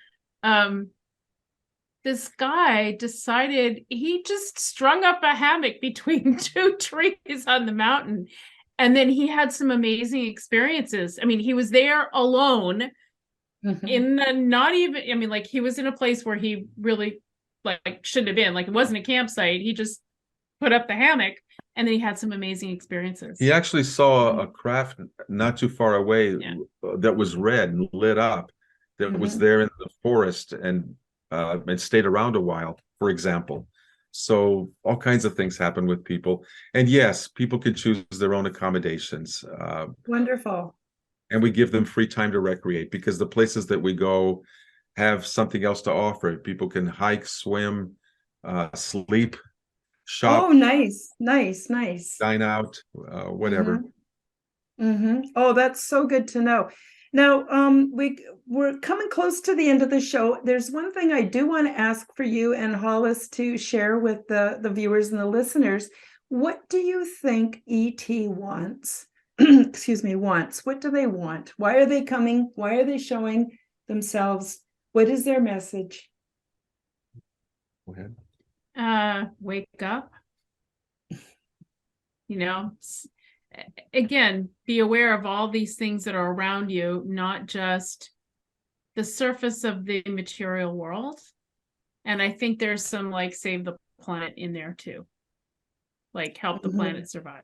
This guy decided he just strung up a hammock between two trees on the mountain. And then he had some amazing experiences. I mean, he was there alone in the not even, I mean, like, he was in a place where he really like shouldn't have been. Like, it wasn't a campsite. He just put up the hammock, and then he had some amazing experiences. He actually saw a craft not too far away that was red and lit up, that was there in the forest, and stayed around a while, for example. So all kinds of things happen with people. And yes, people can choose their own accommodations. Wonderful. And we give them free time to recreate, because the places that we go have something else to offer. People can hike, swim, sleep, shop. Oh, nice. Dine out, whatever. Oh, that's so good to know. Now, we're coming close to the end of the show. There's one thing I do want to ask for you and Hollis to share with the viewers and the listeners. What do you think ET wants? Excuse me, wants. What do they want? Why are they coming? Why are they showing themselves? What is their message? Go ahead. Wake up. Again, be aware of all these things that are around you, not just the surface of the material world. And I think there's some like save the planet in there too, like help the planet survive.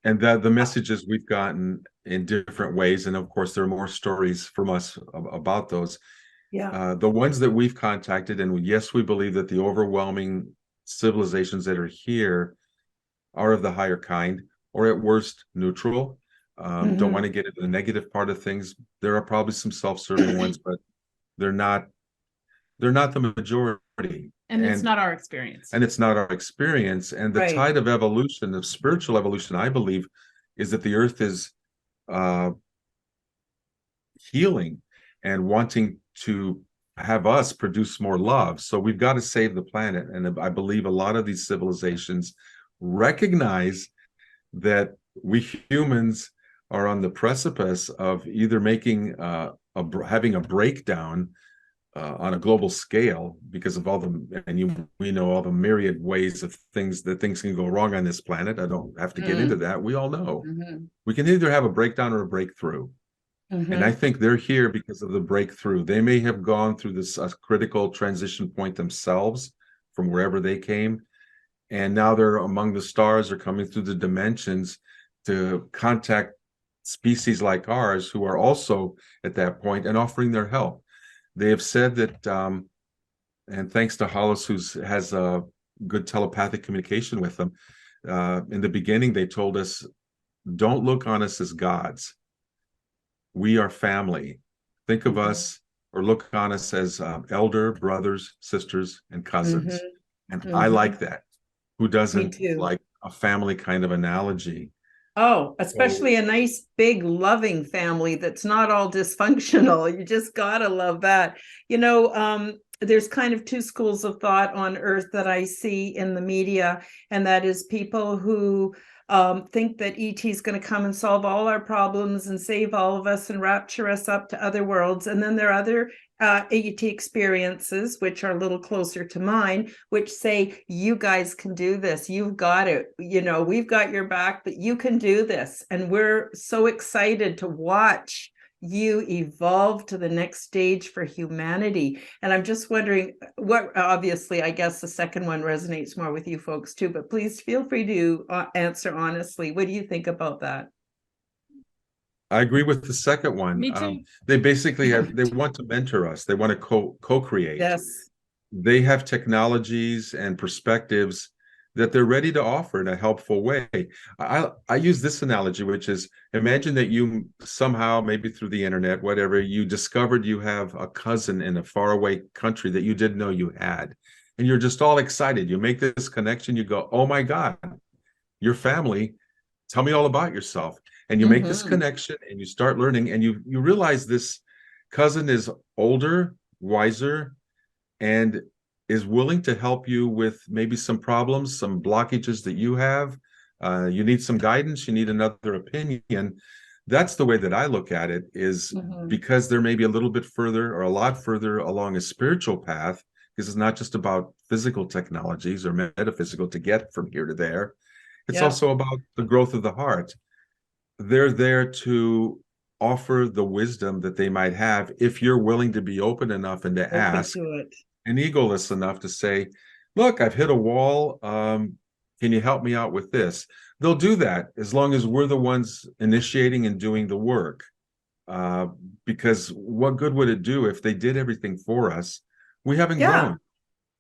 And the messages we've gotten in different ways, and of course there are more stories from us about those. The ones that we've contacted, and yes, we believe that the overwhelming civilizations that are here are of the higher kind, or at worst neutral. Don't want to get into the negative part of things. There are probably some self-serving ones, but they're not the majority. And it's not our experience. And it's not our experience. And the tide of evolution, of spiritual evolution, I believe, is that the earth is healing and wanting to have us produce more love. So we've got to save the planet. And I believe a lot of these civilizations recognize that we humans are on the precipice of either making having a breakdown on a global scale because of all we know all the myriad ways of things can go wrong on this planet. I don't have to get into that. We all know we can either have a breakdown or a breakthrough. And I think they're here because of the breakthrough. They may have gone through this critical transition point themselves from wherever they came. And now they're among the stars, or coming through the dimensions to contact species like ours who are also at that point and offering their help. They have said that, and thanks to Hollis, who has a good telepathic communication with them, in the beginning, they told us, don't look on us as gods. We are family. Think of us, or look on us as elder brothers, sisters, and cousins. And I like that. Who doesn't like a family kind of analogy? Oh, especially a nice, big, loving family that's not all dysfunctional. You just gotta love that. There's kind of two schools of thought on Earth that I see in the media, and that is people who think that ET is going to come and solve all our problems and save all of us and rapture us up to other worlds. And then there are other ET experiences, which are a little closer to mine, which say, you guys can do this. You've got it. We've got your back, but you can do this. And we're so excited to watch you evolve to the next stage for humanity. And I'm just wondering what, obviously, I guess the second one resonates more with you folks too, but please feel free to answer honestly. What do you think about that? I agree with the second one. Me too. They basically they want to mentor us. They want to co-create. Yes. They have technologies and perspectives that they're ready to offer in a helpful way. I use this analogy, which is, imagine that you somehow, maybe through the internet, whatever, you discovered you have a cousin in a faraway country that you didn't know you had. And you're just all excited. You make this connection, you go, oh my God, your family, tell me all about yourself. And you make this connection and you start learning, and you realize this cousin is older, wiser, and is willing to help you with maybe some problems, some blockages that you have. You need some guidance, you need another opinion. That's the way that I look at it, is because they're maybe a little bit further or a lot further along a spiritual path, because it's not just about physical technologies or metaphysical to get from here to there. It's also about the growth of the heart. They're there to offer the wisdom that they might have if you're willing to be open enough and to ask. And egoless enough to say, look, I've hit a wall. Can you help me out with this? They'll do that as long as we're the ones initiating and doing the work. Because what good would it do if they did everything for us? We haven't grown.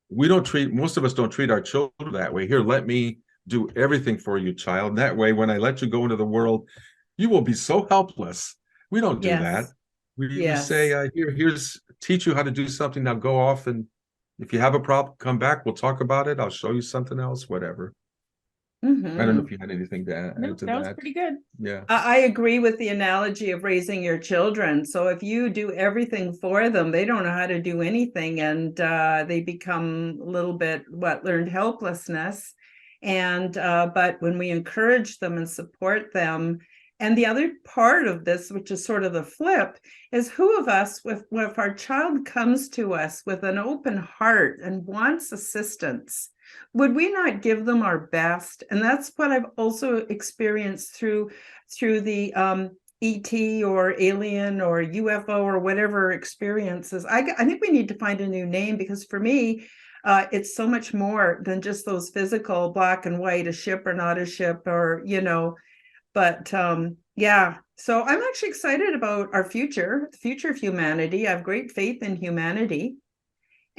We don't treat, most of us don't treat our children that way. Here, let me do everything for you, child. And that way, when I let you go into the world, you will be so helpless. We don't do that. We say, here's teach you how to do something. Now go off, and if you have a problem, come back. We'll talk about it. I'll show you something else, whatever. I don't know if you had anything to add to that. That was pretty good. Yeah. I agree with the analogy of raising your children. So if you do everything for them, they don't know how to do anything, and they become a little bit learned helplessness. And but when we encourage them and support them, and the other part of this, which is sort of the flip, is who of us, if our child comes to us with an open heart and wants assistance, would we not give them our best? And that's what I've also experienced through the ET or alien or UFO or whatever experiences. I think we need to find a new name, because for me, it's so much more than just those physical black and white, a ship or not a ship, or, but so I'm actually excited about our future, the future of humanity. I have great faith in humanity.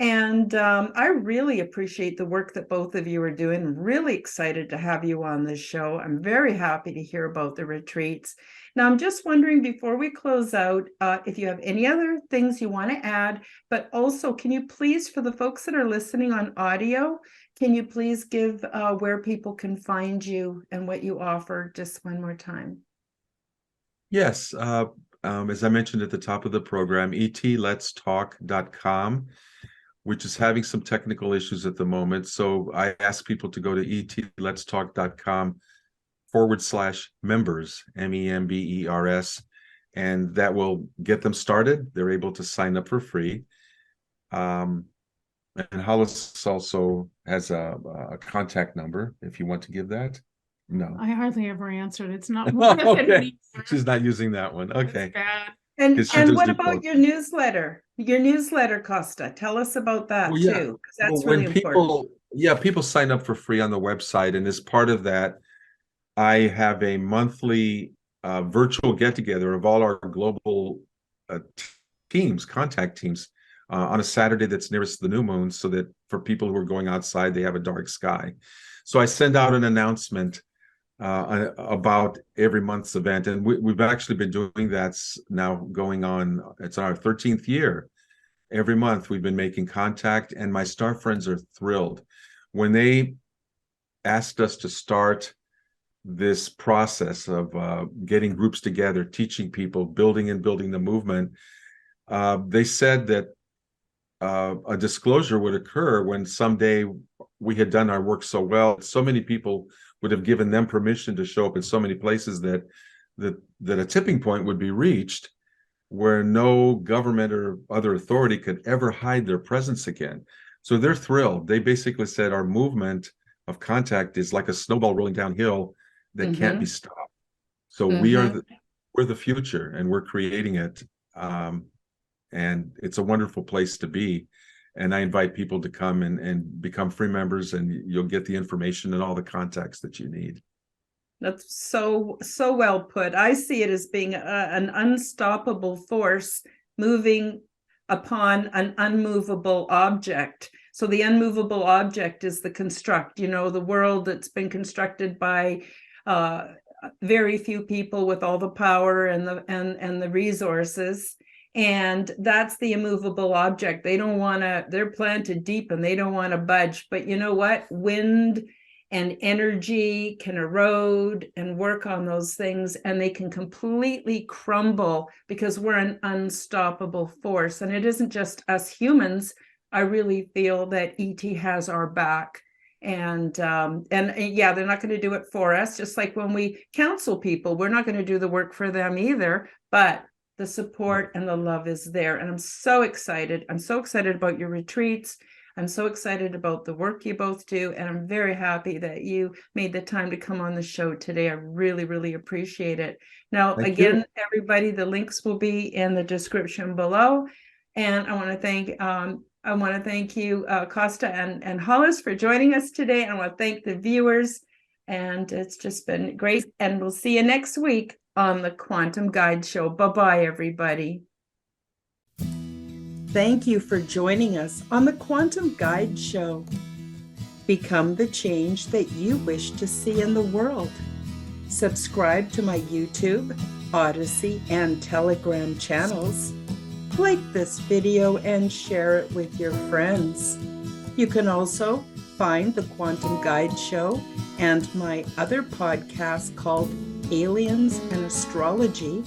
And I really appreciate the work that both of you are doing. I'm really excited to have you on this show. I'm very happy to hear about the retreats. Now, I'm just wondering, before we close out, if you have any other things you want to add, but also, can you please, for the folks that are listening on audio, can you please give where people can find you and what you offer just one more time? Yes. As I mentioned at the top of the program, ETLetsTalk.com, which is having some technical issues at the moment. So I ask people to go to ETLetsTalk.com/members, MEMBERS, and that will get them started. They're able to sign up for free. And Hollis also has a contact number if you want to give that. No, I hardly ever answered. It's not one of okay. She's not using that one. Okay. And what about your newsletter? Your newsletter, Kosta. Tell us about that too, because that's really important. People sign up for free on the website, and as part of that, I have a monthly virtual get-together of all our global teams, contact teams, on a Saturday that's nearest the new moon, so that for people who are going outside, they have a dark sky. So I send out an announcement about every month's event, and we've actually been doing that now going on, it's our 13th year. Every month we've been making contact, and my star friends are thrilled. When they asked us to start this process of getting groups together, teaching people, building the movement, they said that a disclosure would occur when someday we had done our work so well, so many people would have given them permission to show up in so many places that a tipping point would be reached where no government or other authority could ever hide their presence again. So they're thrilled. They basically said our movement of contact is like a snowball rolling downhill that can't be stopped. So we are we're the future and we're creating it. And it's a wonderful place to be. And I invite people to come and become free members, and you'll get the information and all the context that you need. That's so well put. I see it as being an unstoppable force moving upon an unmovable object. So the unmovable object is the construct, the world that's been constructed by very few people with all the power and the resources. And that's the immovable object. They're planted deep and they don't want to budge. But you know what? Wind and energy can erode and work on those things, and they can completely crumble because we're an unstoppable force. And it isn't just us humans. I really feel that ET has our back. And yeah, they're not going to do it for us. Just like when we counsel people, we're not going to do the work for them either. But the support and the love is there. And I'm so excited. I'm so excited about your retreats. I'm so excited about the work you both do. And I'm very happy that you made the time to come on the show today. I really, really appreciate it. Now, again, everybody, the links will be in the description below. And I want to thank you, Kosta and Hollis, for joining us today. I want to thank the viewers. And it's just been great. And we'll see you next week on the Quantum Guide Show. Bye-bye, everybody. Thank you for joining us on the Quantum Guide Show. Become the change that you wish to see in the world. Subscribe to my YouTube, Odyssey, and Telegram channels. Like this video and share it with your friends. You can also find the Quantum Guide Show and my other podcast called Aliens and Astrology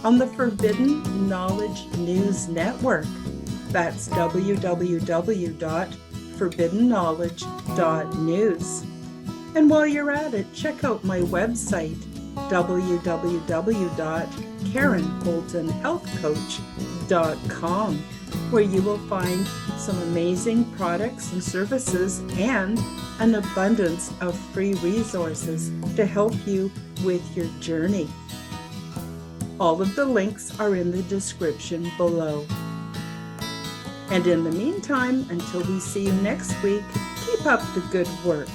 on the Forbidden Knowledge News Network. That's www.forbiddenknowledge.news. And while you're at it, check out my website, www.karenholtonhealthcoach.com, where you will find some amazing products and services and an abundance of free resources to help you with your journey. All of the links are in the description below. And in the meantime, until we see you next week, keep up the good work.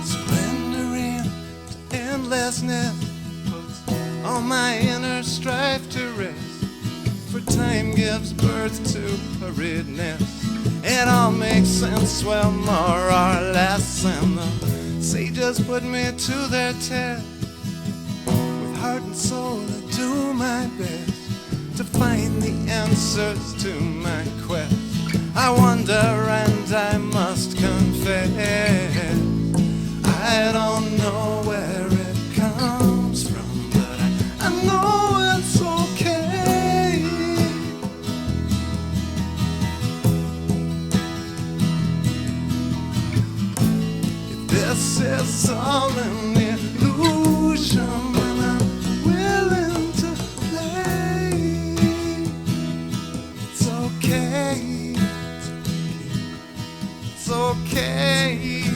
Surrendering to endlessness puts all my inner strife to rest. For time gives birth to hurriedness. It all makes sense, well, more or less. And the sages put me to their test. With heart and soul, I do my best to find the answers to my quest. I wonder and I must confess, I don't know where it comes from, but I know it's okay. If this is all an illusion, then I'm willing to play. It's okay. It's okay.